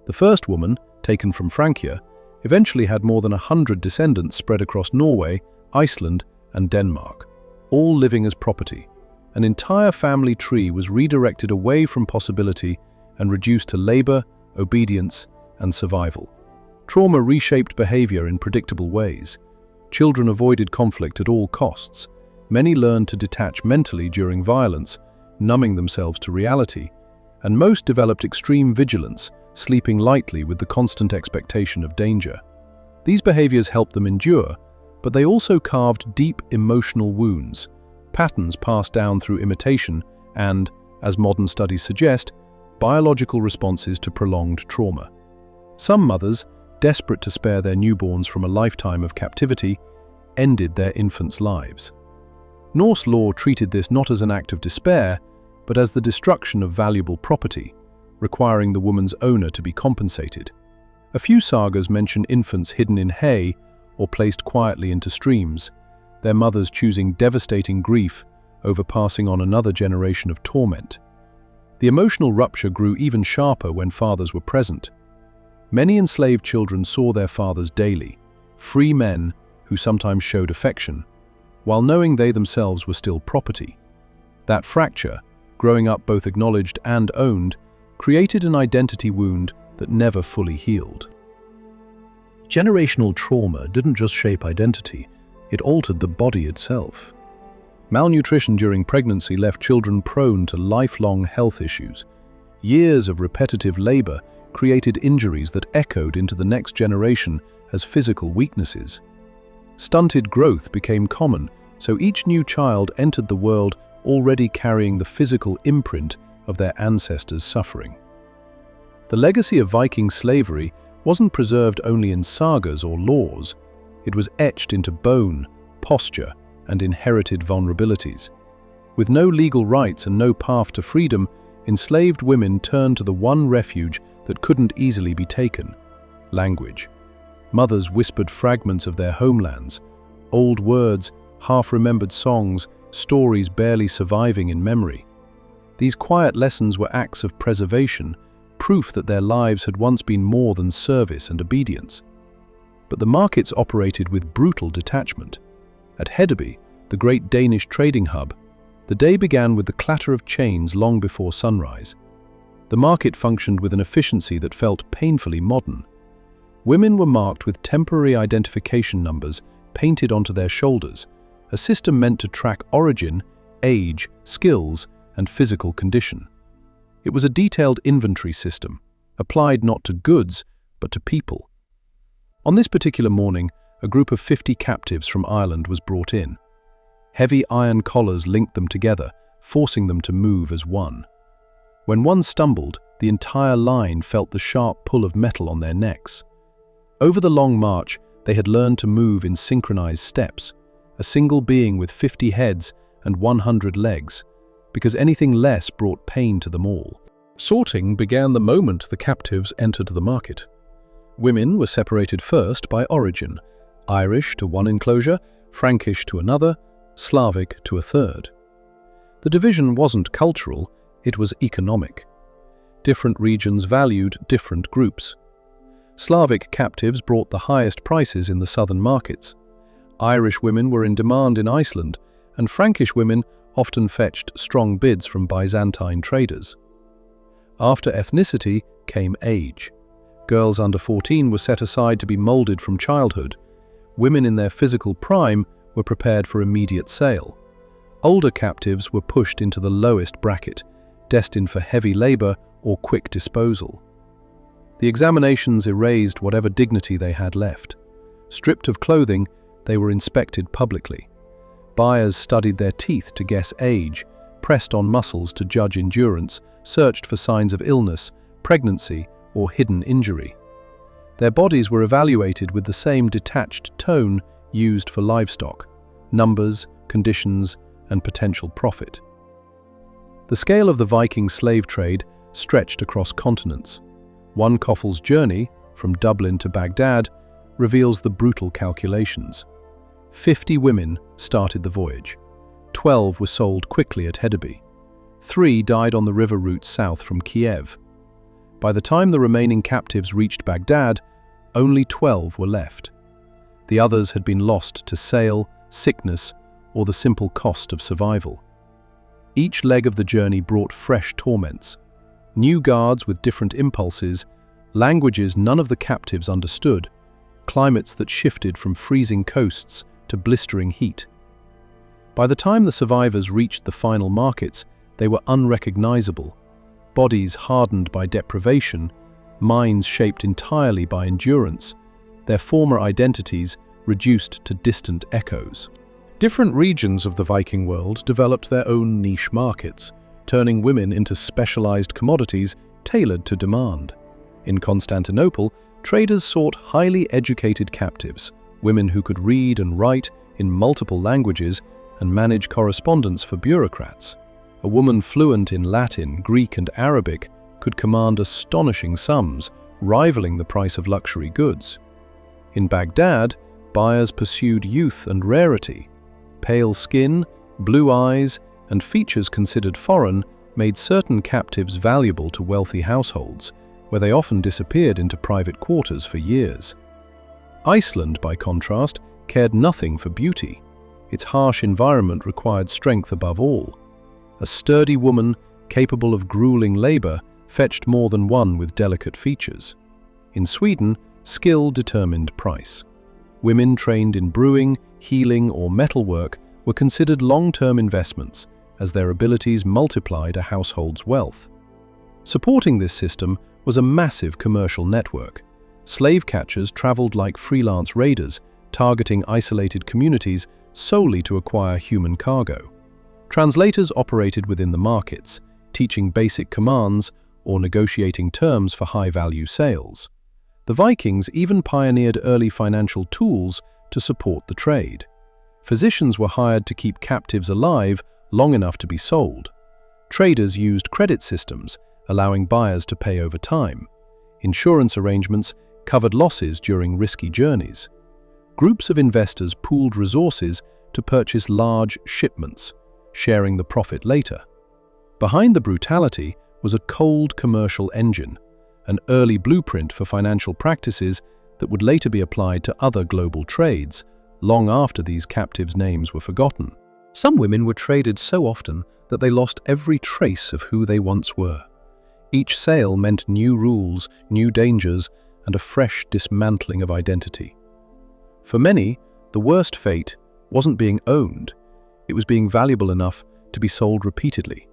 The first woman, taken from Francia, eventually had more than 100 descendants spread across Norway, Iceland, and Denmark, all living as property. An entire family tree was redirected away from possibility and reduced to labor, obedience, and survival. Trauma reshaped behavior in predictable ways. Children avoided conflict at all costs. Many learned to detach mentally during violence, numbing themselves to reality, and most developed extreme vigilance, sleeping lightly with the constant expectation of danger. These behaviors helped them endure, but they also carved deep emotional wounds, patterns passed down through imitation and, as modern studies suggest, biological responses to prolonged trauma. Some mothers, desperate to spare their newborns from a lifetime of captivity, ended their infants' lives. Norse law treated this not as an act of despair, but as the destruction of valuable property, requiring the woman's owner to be compensated. A few sagas mention infants hidden in hay or placed quietly into streams, their mothers choosing devastating grief over passing on another generation of torment. The emotional rupture grew even sharper when fathers were present. Many enslaved children saw their fathers daily, free men who sometimes showed affection, while knowing they themselves were still property. That fracture, growing up both acknowledged and owned, created an identity wound that never fully healed. Generational trauma didn't just shape identity, it altered the body itself. Malnutrition during pregnancy left children prone to lifelong health issues. Years of repetitive labor created injuries that echoed into the next generation as physical weaknesses. Stunted growth became common, so each new child entered the world already carrying the physical imprint of their ancestors' suffering. The legacy of Viking slavery wasn't preserved only in sagas or laws. It was etched into bone, posture, and inherited vulnerabilities. With no legal rights and no path to freedom, enslaved women turned to the one refuge that couldn't easily be taken: language. Mothers whispered fragments of their homelands, old words, half-remembered songs, stories barely surviving in memory. These quiet lessons were acts of preservation, proof that their lives had once been more than service and obedience. But the markets operated with brutal detachment. At Hedeby, the great Danish trading hub, the day began with the clatter of chains long before sunrise. The market functioned with an efficiency that felt painfully modern. Women were marked with temporary identification numbers painted onto their shoulders, a system meant to track origin, age, skills, and physical condition. It was a detailed inventory system, applied not to goods, but to people. On this particular morning, a group of 50 captives from Ireland was brought in. Heavy iron collars linked them together, forcing them to move as one. When one stumbled, the entire line felt the sharp pull of metal on their necks. Over the long march, they had learned to move in synchronized steps, a single being with 50 heads and 100 legs, because anything less brought pain to them all. Sorting began the moment the captives entered the market. Women were separated first by origin: Irish to one enclosure, Frankish to another, Slavic to a third. The division wasn't cultural, it was economic. Different regions valued different groups. Slavic captives brought the highest prices in the southern markets. Irish women were in demand in Iceland, and Frankish women often fetched strong bids from Byzantine traders. After ethnicity came age. Girls under 14 were set aside to be molded from childhood. Women in their physical prime were prepared for immediate sale. Older captives were pushed into the lowest bracket, destined for heavy labor or quick disposal. The examinations erased whatever dignity they had left. Stripped of clothing, they were inspected publicly. Buyers studied their teeth to guess age, pressed on muscles to judge endurance, searched for signs of illness, pregnancy, or hidden injury. Their bodies were evaluated with the same detached tone used for livestock: numbers, conditions, and potential profit. The scale of the Viking slave trade stretched across continents. One coffel's journey, from Dublin to Baghdad, reveals the brutal calculations. 50 women started the voyage. 12 were sold quickly at Hedeby. 3 died on the river route south from Kiev. By the time the remaining captives reached Baghdad, only 12 were left. The others had been lost to sail, sickness, or the simple cost of survival. Each leg of the journey brought fresh torments. New guards with different impulses, languages none of the captives understood, climates that shifted from freezing coasts to blistering heat. By the time the survivors reached the final markets, they were unrecognizable. Bodies hardened by deprivation, minds shaped entirely by endurance, their former identities reduced to distant echoes. Different regions of the Viking world developed their own niche markets, turning women into specialized commodities tailored to demand. In Constantinople, traders sought highly educated captives, women who could read and write in multiple languages and manage correspondence for bureaucrats. A woman fluent in Latin, Greek, and Arabic could command astonishing sums, rivaling the price of luxury goods. In Baghdad, buyers pursued youth and rarity. Pale skin, blue eyes, and features considered foreign made certain captives valuable to wealthy households, where they often disappeared into private quarters for years. Iceland, by contrast, cared nothing for beauty. Its harsh environment required strength above all. A sturdy woman, capable of grueling labor, fetched more than one with delicate features. In Sweden, skill determined price. Women trained in brewing, healing, or metalwork were considered long-term investments, as their abilities multiplied a household's wealth. Supporting this system was a massive commercial network. Slave catchers traveled like freelance raiders, targeting isolated communities solely to acquire human cargo. Translators operated within the markets, teaching basic commands or negotiating terms for high-value sales. The Vikings even pioneered early financial tools to support the trade. Physicians were hired to keep captives alive long enough to be sold. Traders used credit systems, allowing buyers to pay over time. Insurance arrangements covered losses during risky journeys. Groups of investors pooled resources to purchase large shipments, sharing the profit later. Behind the brutality was a cold commercial engine, an early blueprint for financial practices that would later be applied to other global trades, long after these captives' names were forgotten. Some women were traded so often that they lost every trace of who they once were. Each sale meant new rules, new dangers, and a fresh dismantling of identity. For many, the worst fate wasn't being owned, it was being valuable enough to be sold repeatedly.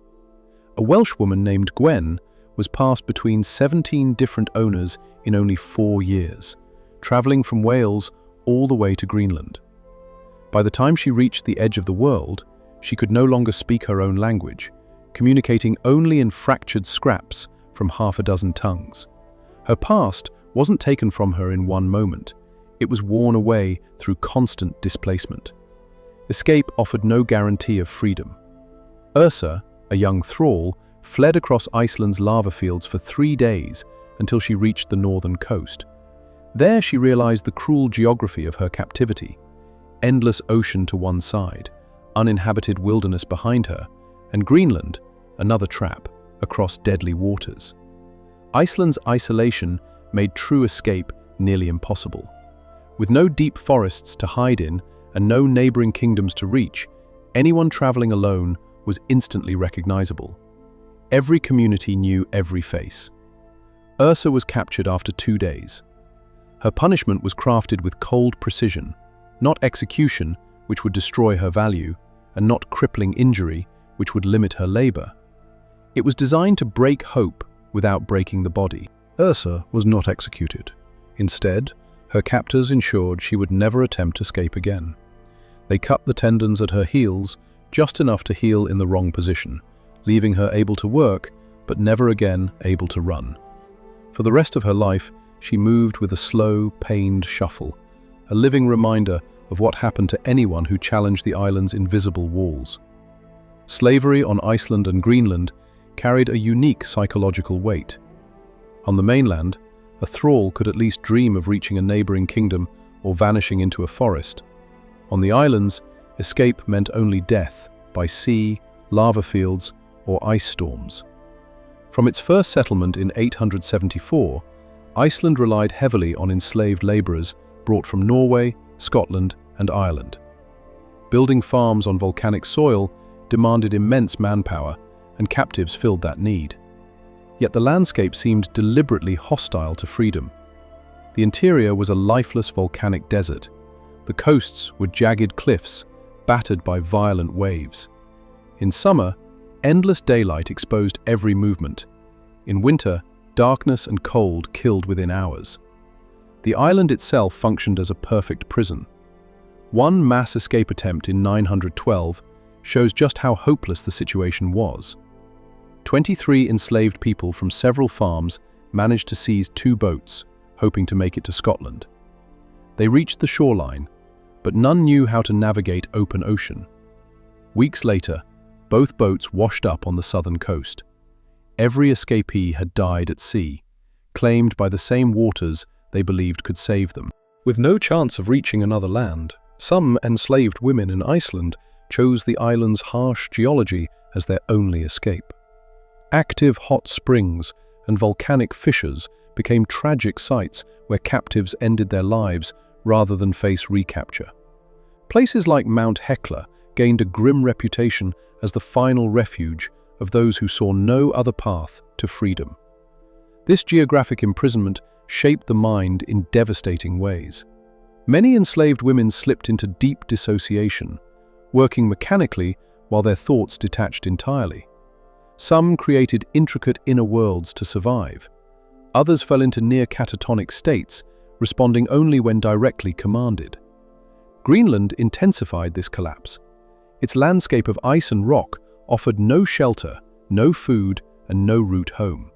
A Welsh woman named Gwen was passed between 17 different owners in only 4 years, traveling from Wales all the way to Greenland. By the time she reached the edge of the world, she could no longer speak her own language, communicating only in fractured scraps from half a dozen tongues. Her past wasn't taken from her in one moment. It was worn away through constant displacement. Escape offered no guarantee of freedom. Ursa, a young thrall, fled across Iceland's lava fields for 3 days until she reached the northern coast. There she realized the cruel geography of her captivity: endless ocean to one side, uninhabited wilderness behind her, and Greenland, another trap, across deadly waters. Iceland's isolation made true escape nearly impossible. With no deep forests to hide in and no neighboring kingdoms to reach, anyone traveling alone was instantly recognizable. Every community knew every face. Ursa was captured after 2 days. Her punishment was crafted with cold precision, not execution, which would destroy her value, and not crippling injury, which would limit her labor. It was designed to break hope without breaking the body. Ursa was not executed. Instead, her captors ensured she would never attempt escape again. They cut the tendons at her heels just enough to heal in the wrong position, leaving her able to work, but never again able to run. For the rest of her life, she moved with a slow, pained shuffle, a living reminder of what happened to anyone who challenged the island's invisible walls. Slavery on Iceland and Greenland carried a unique psychological weight. On the mainland, a thrall could at least dream of reaching a neighboring kingdom or vanishing into a forest. On the islands, escape meant only death by sea, lava fields, or ice storms. From its first settlement in 874, Iceland relied heavily on enslaved laborers brought from Norway, Scotland, and Ireland. Building farms on volcanic soil demanded immense manpower, and captives filled that need. Yet the landscape seemed deliberately hostile to freedom. The interior was a lifeless volcanic desert. The coasts were jagged cliffs, battered by violent waves. In summer, endless daylight exposed every movement. In winter, darkness and cold killed within hours. The island itself functioned as a perfect prison. One mass escape attempt in 912 shows just how hopeless the situation was. 23 enslaved people from several farms managed to seize 2 boats, hoping to make it to Scotland. They reached the shoreline, but none knew how to navigate open ocean. Weeks later, both boats washed up on the southern coast. Every escapee had died at sea, claimed by the same waters they believed could save them. With no chance of reaching another land, some enslaved women in Iceland chose the island's harsh geology as their only escape. Active hot springs and volcanic fissures became tragic sites where captives ended their lives rather than face recapture. Places like Mount Hekla gained a grim reputation as the final refuge of those who saw no other path to freedom. This geographic imprisonment shaped the mind in devastating ways. Many enslaved women slipped into deep dissociation, working mechanically while their thoughts detached entirely. Some created intricate inner worlds to survive. Others fell into near catatonic states, responding only when directly commanded. Greenland intensified this collapse. Its landscape of ice and rock offered no shelter, no food, and no route home.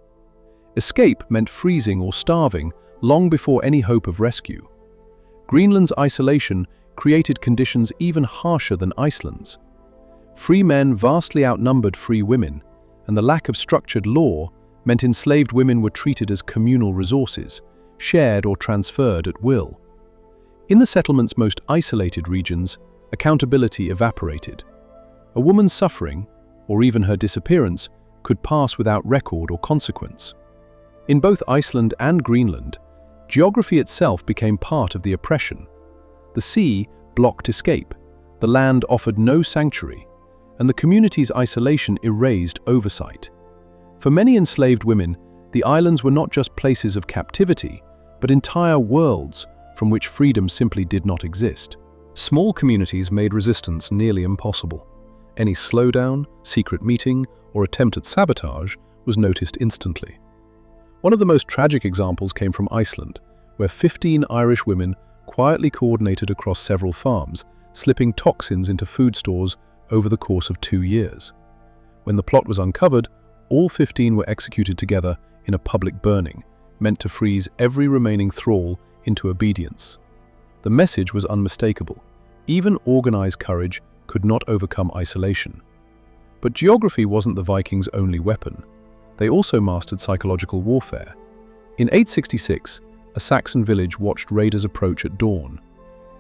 Escape meant freezing or starving long before any hope of rescue. Greenland's isolation created conditions even harsher than Iceland's. Free men vastly outnumbered free women, and the lack of structured law meant enslaved women were treated as communal resources, shared or transferred at will. In the settlement's most isolated regions, accountability evaporated. A woman's suffering, or even her disappearance, could pass without record or consequence. In both Iceland and Greenland, geography itself became part of the oppression. The sea blocked escape, the land offered no sanctuary, and the community's isolation erased oversight. For many enslaved women, the islands were not just places of captivity, but entire worlds from which freedom simply did not exist. Small communities made resistance nearly impossible. Any slowdown, secret meeting, or attempt at sabotage was noticed instantly. One of the most tragic examples came from Iceland, where 15 Irish women quietly coordinated across several farms, slipping toxins into food stores over the course of 2 years. When the plot was uncovered, all 15 were executed together in a public burning, meant to freeze every remaining thrall into obedience. The message was unmistakable. Even organized courage could not overcome isolation. But geography wasn't the Vikings' only weapon. They also mastered psychological warfare. In 866, a Saxon village watched raiders approach at dawn.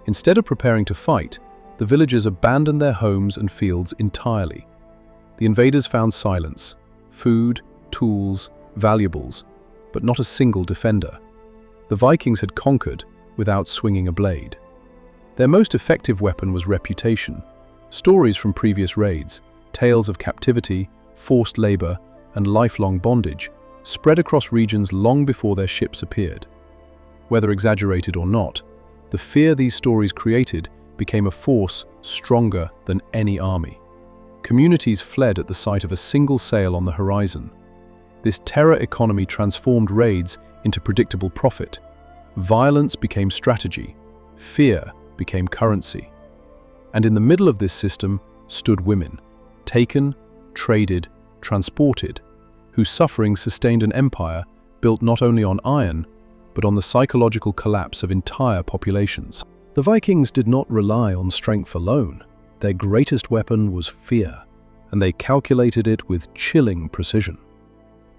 Instead of preparing to fight, the villagers abandoned their homes and fields entirely. The invaders found silence, food, tools, valuables, but not a single defender. The Vikings had conquered without swinging a blade. Their most effective weapon was reputation. Stories from previous raids, tales of captivity, forced labor, and lifelong bondage spread across regions long before their ships appeared. Whether exaggerated or not, the fear these stories created became a force stronger than any army. Communities fled at the sight of a single sail on the horizon. This terror economy transformed raids into predictable profit. Violence became strategy. Fear became currency. And in the middle of this system stood women, taken, traded, transported, whose suffering sustained an empire built not only on iron, but on the psychological collapse of entire populations. The Vikings did not rely on strength alone. Their greatest weapon was fear, and they calculated it with chilling precision.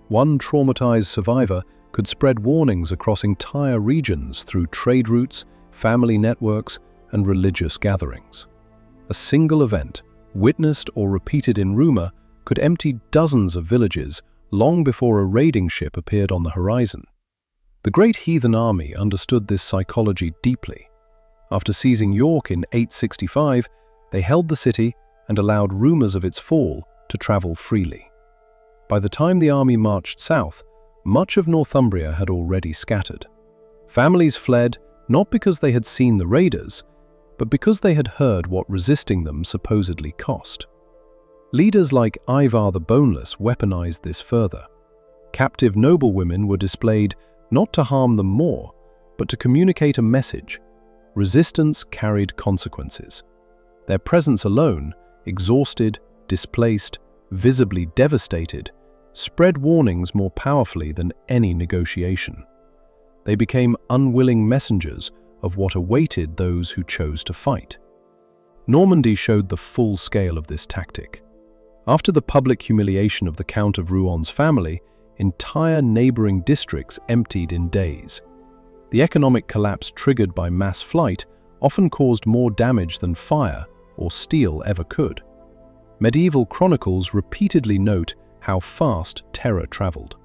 One traumatized survivor could spread warnings across entire regions through trade routes, family networks, and religious gatherings. A single event, witnessed or repeated in rumor, could empty dozens of villages long before a raiding ship appeared on the horizon. The great heathen army understood this psychology deeply. After seizing York in 865, they held the city and allowed rumors of its fall to travel freely. By the time the army marched south, much of Northumbria had already scattered. Families fled not because they had seen the raiders, but because they had heard what resisting them supposedly cost. Leaders like Ivar the Boneless weaponized this further. Captive noblewomen were displayed not to harm them more, but to communicate a message. Resistance carried consequences. Their presence alone, exhausted, displaced, visibly devastated, spread warnings more powerfully than any negotiation. They became unwilling messengers of what awaited those who chose to fight. Normandy showed the full scale of this tactic. After the public humiliation of the Count of Rouen's family, entire neighboring districts emptied in days. The economic collapse triggered by mass flight often caused more damage than fire or steel ever could. Medieval chronicles repeatedly note how fast terror traveled.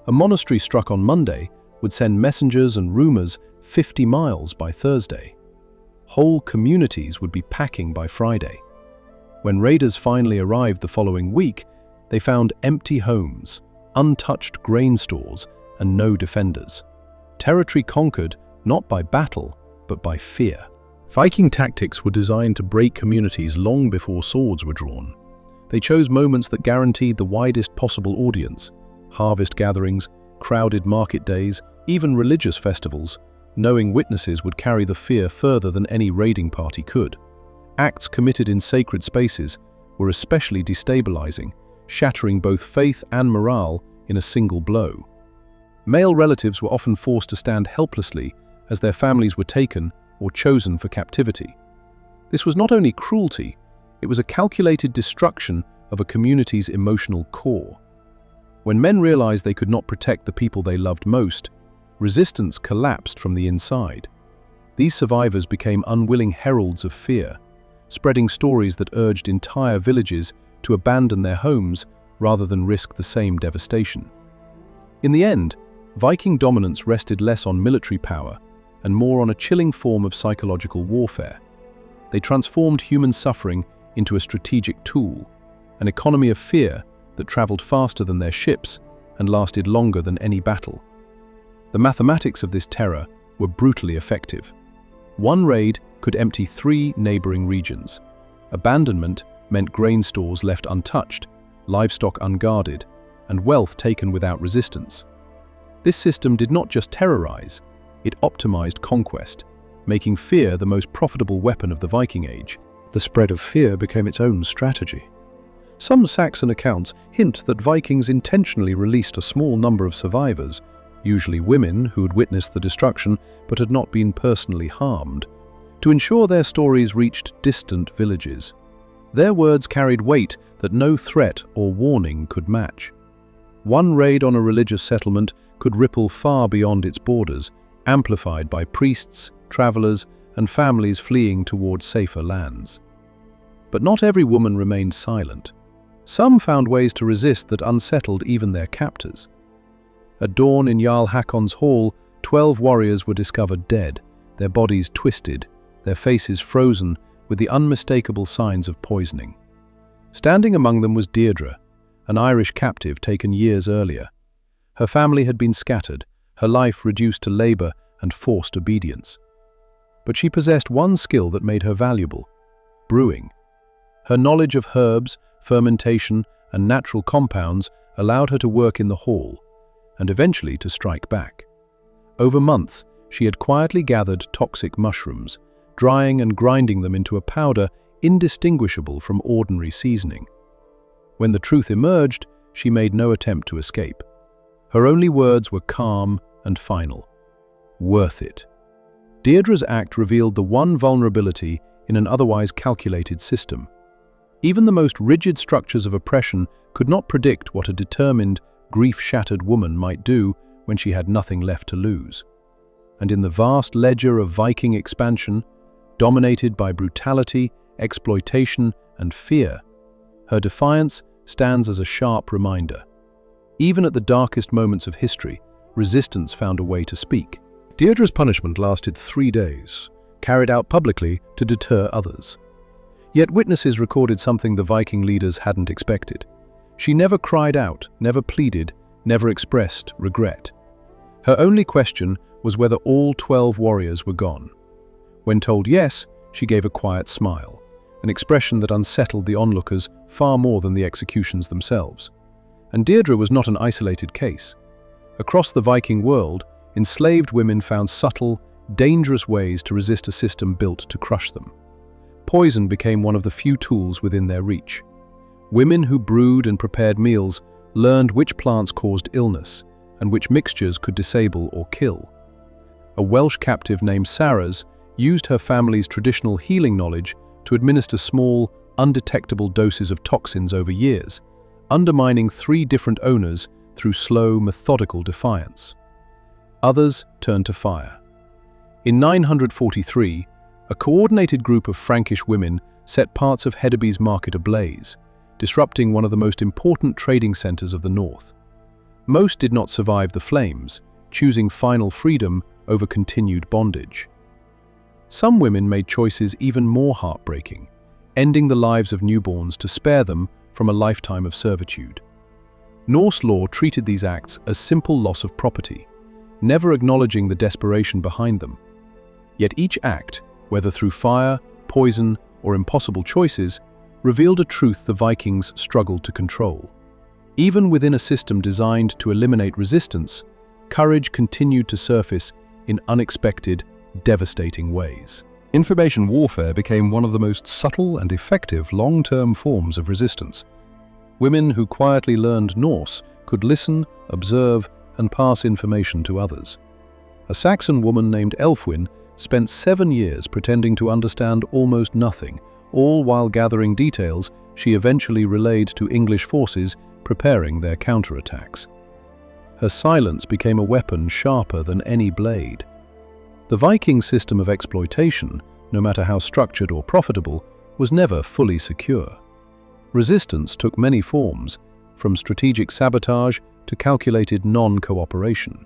A monastery struck on Monday would send messengers and rumors 50 miles by Thursday. Whole communities would be packing by Friday. When raiders finally arrived the following week, they found empty homes, untouched grain stores, and no defenders. Territory conquered not by battle, but by fear. Viking tactics were designed to break communities long before swords were drawn. They chose moments that guaranteed the widest possible audience: harvest gatherings, crowded market days, even religious festivals, knowing witnesses would carry the fear further than any raiding party could. Acts committed in sacred spaces were especially destabilizing, shattering both faith and morale in a single blow. Male relatives were often forced to stand helplessly as their families were taken or chosen for captivity. This was not only cruelty, it was a calculated destruction of a community's emotional core. When men realized they could not protect the people they loved most, resistance collapsed from the inside. These survivors became unwilling heralds of fear, spreading stories that urged entire villages to abandon their homes rather than risk the same devastation. In the end, Viking dominance rested less on military power and more on a chilling form of psychological warfare. They transformed human suffering into a strategic tool, an economy of fear that traveled faster than their ships and lasted longer than any battle. The mathematics of this terror were brutally effective. One raid could empty 3 neighboring regions. Abandonment meant grain stores left untouched, livestock unguarded, and wealth taken without resistance. This system did not just terrorize, it optimized conquest, making fear the most profitable weapon of the Viking Age. The spread of fear became its own strategy. Some Saxon accounts hint that Vikings intentionally released a small number of survivors, usually women who had witnessed the destruction but had not been personally harmed, to ensure their stories reached distant villages. Their words carried weight that no threat or warning could match. One raid on a religious settlement could ripple far beyond its borders, amplified by priests, travelers, and families fleeing towards safer lands. But not every woman remained silent. Some found ways to resist that unsettled even their captors. At dawn in Jarl Hakon's hall, 12 warriors were discovered dead, their bodies twisted, their faces frozen with the unmistakable signs of poisoning. Standing among them was Deirdre, an Irish captive taken years earlier. Her family had been scattered, her life reduced to labor and forced obedience. But she possessed one skill that made her valuable: brewing. Her knowledge of herbs, fermentation, and natural compounds allowed her to work in the hall, and eventually to strike back. Over months, she had quietly gathered toxic mushrooms, drying and grinding them into a powder indistinguishable from ordinary seasoning. When the truth emerged, she made no attempt to escape. Her only words were calm and final: worth it. Deirdre's act revealed the one vulnerability in an otherwise calculated system. Even the most rigid structures of oppression could not predict what a determined, grief-shattered woman might do when she had nothing left to lose. And in the vast ledger of Viking expansion, dominated by brutality, exploitation, and fear, her defiance stands as a sharp reminder. Even at the darkest moments of history, resistance found a way to speak. Deirdre's punishment lasted 3 days, carried out publicly to deter others. Yet witnesses recorded something the Viking leaders hadn't expected. She never cried out, never pleaded, never expressed regret. Her only question was whether all 12 warriors were gone. When told yes, she gave a quiet smile, an expression that unsettled the onlookers far more than the executions themselves. And Deirdre was not an isolated case. Across the Viking world, enslaved women found subtle, dangerous ways to resist a system built to crush them. Poison became one of the few tools within their reach. Women who brewed and prepared meals learned which plants caused illness and which mixtures could disable or kill. A Welsh captive named Saras used her family's traditional healing knowledge to administer small, undetectable doses of toxins over years, undermining 3 different owners through slow, methodical defiance. Others turned to fire. In 943, a coordinated group of Frankish women set parts of Hedeby's market ablaze, disrupting one of the most important trading centers of the north. Most did not survive the flames, choosing final freedom over continued bondage. Some women made choices even more heartbreaking, ending the lives of newborns to spare them from a lifetime of servitude. Norse law treated these acts as simple loss of property, never acknowledging the desperation behind them. Yet each act, whether through fire, poison, or impossible choices, revealed a truth the Vikings struggled to control. Even within a system designed to eliminate resistance, courage continued to surface in unexpected, devastating ways. Information warfare became one of the most subtle and effective long-term forms of resistance. Women who quietly learned Norse could listen, observe, and pass information to others. A Saxon woman named Elfwin spent 7 years pretending to understand almost nothing, all while gathering details she eventually relayed to English forces preparing their counterattacks. Her silence became a weapon sharper than any blade. The Viking system of exploitation, no matter how structured or profitable, was never fully secure. Resistance took many forms, from strategic sabotage to calculated non-cooperation.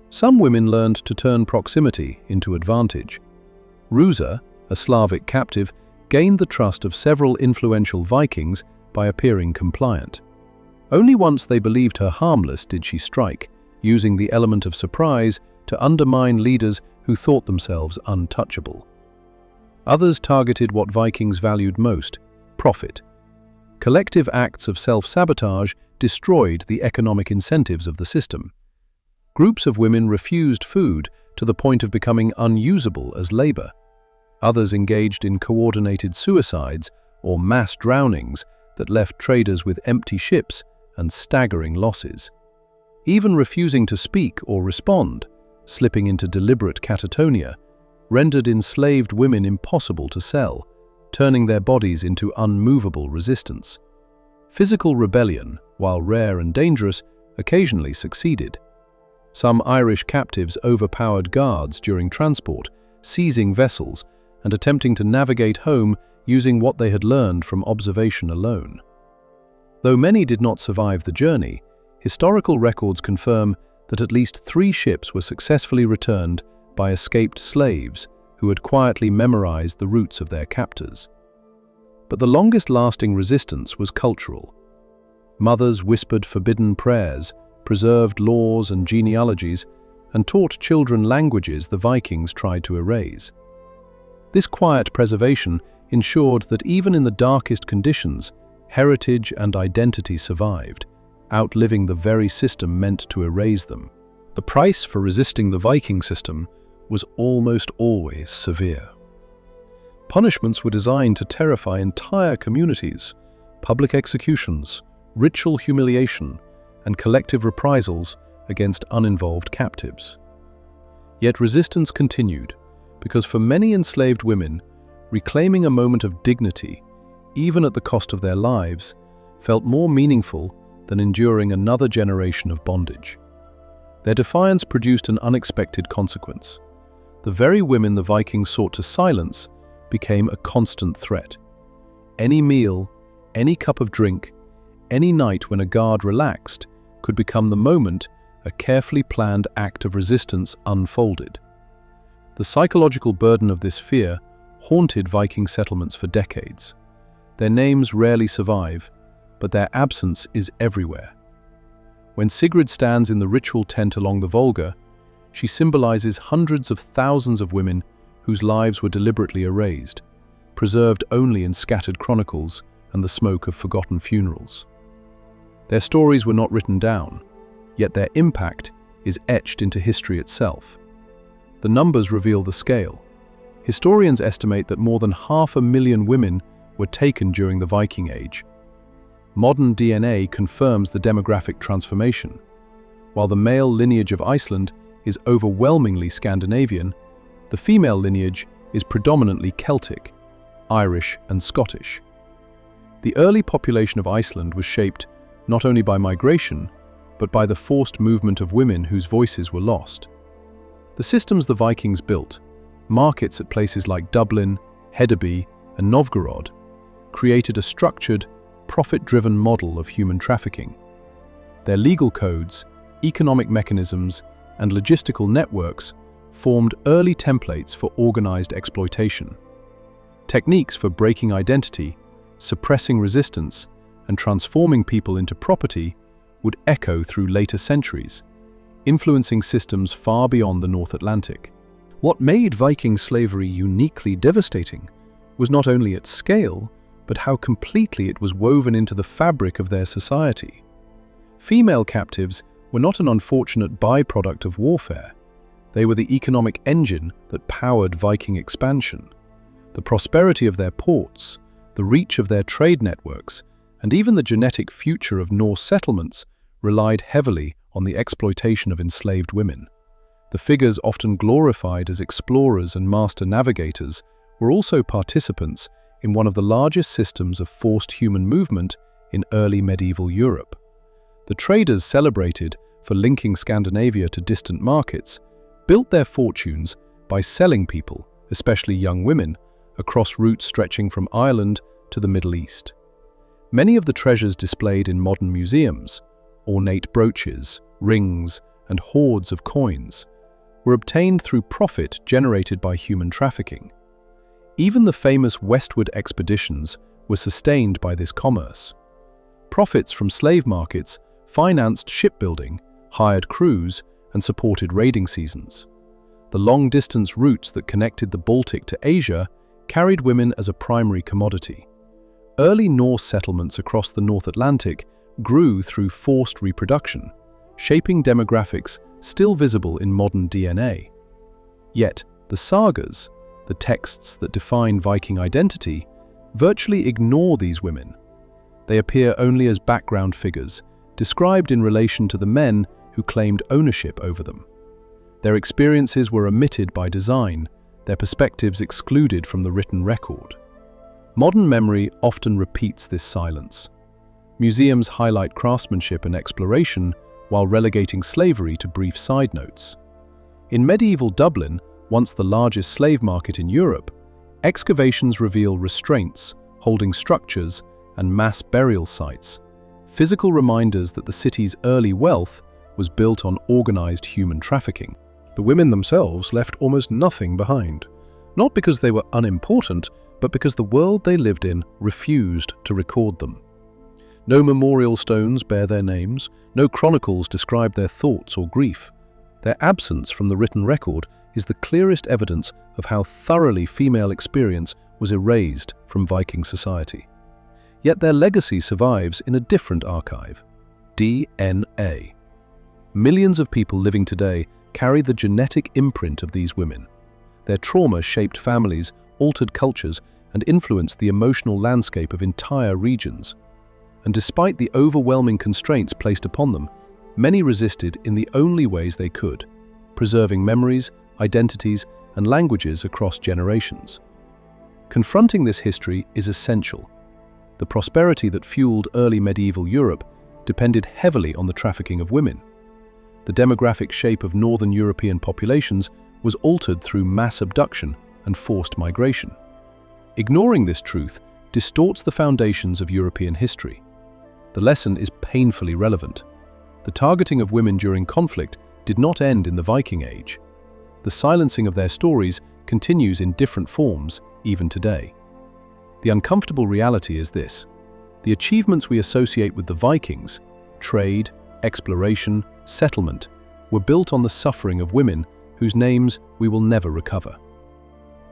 Some women learned to turn proximity into advantage. Ruza, a Slavic captive, gained the trust of several influential Vikings by appearing compliant. Only once they believed her harmless did she strike, using the element of surprise to undermine leaders who thought themselves untouchable. Others targeted what Vikings valued most: profit. Collective acts of self-sabotage destroyed the economic incentives of the system. Groups of women refused food to the point of becoming unusable as labor. Others engaged in coordinated suicides or mass drownings that left traders with empty ships and staggering losses. Even refusing to speak or respond, slipping into deliberate catatonia, rendered enslaved women impossible to sell, turning their bodies into unmovable resistance. Physical rebellion, while rare and dangerous, occasionally succeeded. Some Irish captives overpowered guards during transport, seizing vessels and attempting to navigate home using what they had learned from observation alone. Though many did not survive the journey, historical records confirm that at least 3 ships were successfully returned by escaped slaves who had quietly memorized the routes of their captors. But the longest-lasting resistance was cultural. Mothers whispered forbidden prayers, preserved laws and genealogies, and taught children languages the Vikings tried to erase. This quiet preservation ensured that even in the darkest conditions, heritage and identity survived, outliving the very system meant to erase them. The price for resisting the Viking system was almost always severe. Punishments were designed to terrify entire communities: public executions, ritual humiliation, and collective reprisals against uninvolved captives. Yet resistance continued, because for many enslaved women, reclaiming a moment of dignity, even at the cost of their lives, felt more meaningful than enduring another generation of bondage. Their defiance produced an unexpected consequence. The very women the Vikings sought to silence became a constant threat. Any meal, any cup of drink, any night when a guard relaxed could become the moment a carefully planned act of resistance unfolded. The psychological burden of this fear haunted Viking settlements for decades. Their names rarely survive, but their absence is everywhere. When Sigrid stands in the ritual tent along the Volga, she symbolizes hundreds of thousands of women whose lives were deliberately erased, preserved only in scattered chronicles and the smoke of forgotten funerals. Their stories were not written down, yet their impact is etched into history itself. The numbers reveal the scale. Historians estimate that more than 500,000 women were taken during the Viking Age. Modern DNA confirms the demographic transformation. While the male lineage of Iceland is overwhelmingly Scandinavian, the female lineage is predominantly Celtic, Irish, and Scottish. The early population of Iceland was shaped not only by migration, but by the forced movement of women whose voices were lost. The systems the Vikings built, markets at places like Dublin, Hedeby, and Novgorod, created a structured, profit-driven model of human trafficking. Their legal codes, economic mechanisms, and logistical networks formed early templates for organized exploitation. Techniques for breaking identity, suppressing resistance, and transforming people into property would echo through later centuries, influencing systems far beyond the North Atlantic. What made Viking slavery uniquely devastating was not only its scale, but how completely it was woven into the fabric of their society. Female captives were not an unfortunate byproduct of warfare. They were the economic engine that powered Viking expansion. The prosperity of their ports, the reach of their trade networks, and even the genetic future of Norse settlements relied heavily on the exploitation of enslaved women. The figures often glorified as explorers and master navigators were also participants in one of the largest systems of forced human movement in early medieval Europe. The traders celebrated for linking Scandinavia to distant markets built their fortunes by selling people, especially young women, across routes stretching from Ireland to the Middle East. Many of the treasures displayed in modern museums, ornate brooches, rings, and hoards of coins, were obtained through profit generated by human trafficking. Even the famous westward expeditions were sustained by this commerce. Profits from slave markets financed shipbuilding, hired crews, and supported raiding seasons. The long-distance routes that connected the Baltic to Asia carried women as a primary commodity. Early Norse settlements across the North Atlantic grew through forced reproduction, shaping demographics still visible in modern DNA. Yet, the sagas, the texts that define Viking identity, virtually ignore these women. They appear only as background figures, described in relation to the men who claimed ownership over them. Their experiences were omitted by design, their perspectives excluded from the written record. Modern memory often repeats this silence. Museums highlight craftsmanship and exploration while relegating slavery to brief side notes. In medieval Dublin, once the largest slave market in Europe, excavations reveal restraints, holding structures, and mass burial sites, physical reminders that the city's early wealth was built on organized human trafficking. The women themselves left almost nothing behind, not because they were unimportant, but because the world they lived in refused to record them. No memorial stones bear their names, no chronicles describe their thoughts or grief. Their absence from the written record is the clearest evidence of how thoroughly female experience was erased from Viking society. Yet their legacy survives in a different archive: DNA. Millions of people living today carry the genetic imprint of these women. Their trauma shaped families, altered cultures, and influenced the emotional landscape of entire regions. And despite the overwhelming constraints placed upon them, many resisted in the only ways they could, preserving memories, identities, and languages across generations. Confronting this history is essential. The prosperity that fueled early medieval Europe depended heavily on the trafficking of women. The demographic shape of northern European populations was altered through mass abduction and forced migration. Ignoring this truth distorts the foundations of European history. The lesson is painfully relevant. The targeting of women during conflict did not end in the Viking Age. The silencing of their stories continues in different forms, even today. The uncomfortable reality is this: the achievements we associate with the Vikings, trade, exploration, settlement, were built on the suffering of women whose names we will never recover.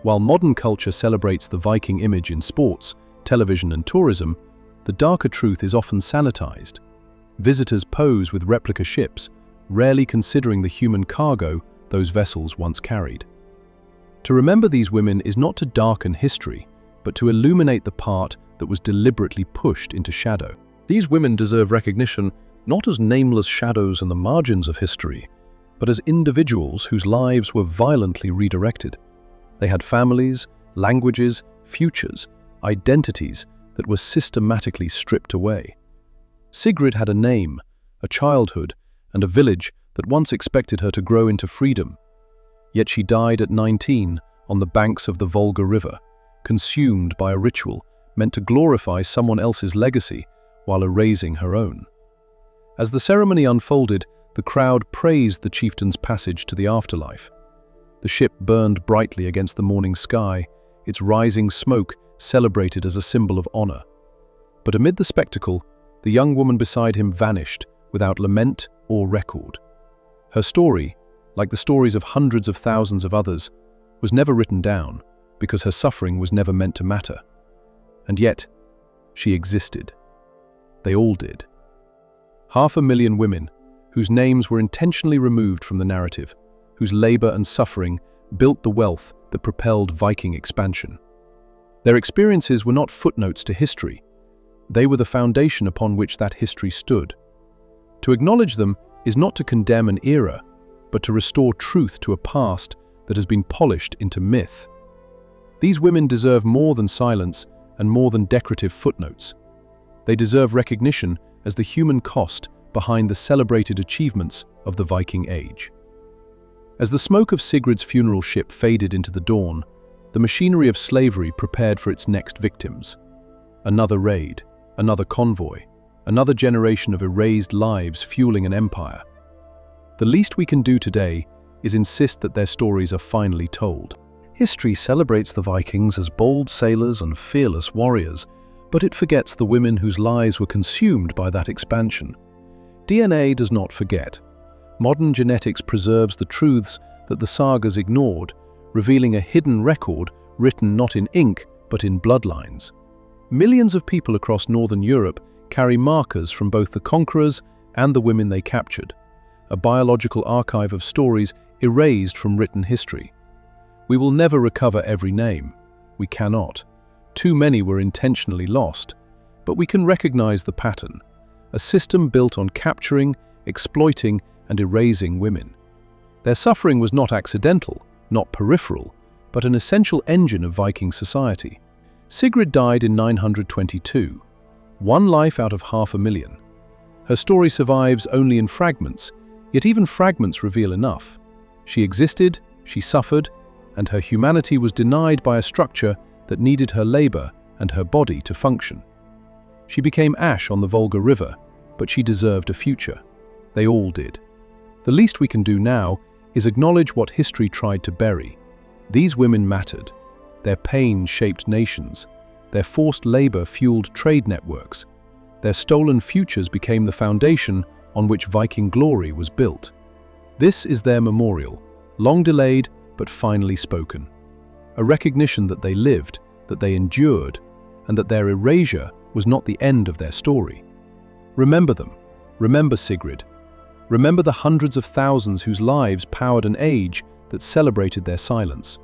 While modern culture celebrates the Viking image in sports, television, and tourism, the darker truth is often sanitized. Visitors pose with replica ships, rarely considering the human cargo those vessels once carried. To remember these women is not to darken history, but to illuminate the part that was deliberately pushed into shadow. These women deserve recognition not as nameless shadows on the margins of history, but as individuals whose lives were violently redirected. They had families, languages, futures, identities that were systematically stripped away. Sigrid had a name, a childhood, and a village that once expected her to grow into freedom. Yet she died at 19 on the banks of the Volga River, consumed by a ritual meant to glorify someone else's legacy while erasing her own. As the ceremony unfolded, the crowd praised the chieftain's passage to the afterlife. The ship burned brightly against the morning sky, its rising smoke celebrated as a symbol of honor. But amid the spectacle, the young woman beside him vanished without lament or record. Her story, like the stories of hundreds of thousands of others, was never written down because her suffering was never meant to matter. And yet, she existed. They all did. 500,000 women, whose names were intentionally removed from the narrative, whose labor and suffering built the wealth that propelled Viking expansion. Their experiences were not footnotes to history. They were the foundation upon which that history stood. To acknowledge them is not to condemn an era, but to restore truth to a past that has been polished into myth. These women deserve more than silence and more than decorative footnotes. They deserve recognition as the human cost behind the celebrated achievements of the Viking Age. As the smoke of Sigrid's funeral ship faded into the dawn, the machinery of slavery prepared for its next victims. Another raid, another convoy, another generation of erased lives fueling an empire. The least we can do today is insist that their stories are finally told. History celebrates the Vikings as bold sailors and fearless warriors, but it forgets the women whose lives were consumed by that expansion. DNA does not forget. Modern genetics preserves the truths that the sagas ignored, revealing a hidden record written not in ink but in bloodlines. Millions of people across northern Europe carry markers from both the conquerors and the women they captured, a biological archive of stories erased from written history. We will never recover every name. We cannot. Too many were intentionally lost, but we can recognize the pattern, a system built on capturing, exploiting, and erasing women. Their suffering was not accidental, not peripheral, but an essential engine of Viking society. Sigrid died in 922, one life out of 500,000. Her story survives only in fragments, yet even fragments reveal enough. She existed, she suffered, and her humanity was denied by a structure that needed her labor and her body to function. She became ash on the Volga River, but she deserved a future. They all did. The least we can do now is acknowledge what history tried to bury. These women mattered. Their pain shaped nations. Their forced labor fueled trade networks. Their stolen futures became the foundation on which Viking glory was built. This is their memorial, long delayed but finally spoken. A recognition that they lived, that they endured, and that their erasure was not the end of their story. Remember them. Remember Sigrid. Remember the hundreds of thousands whose lives powered an age that celebrated their silence.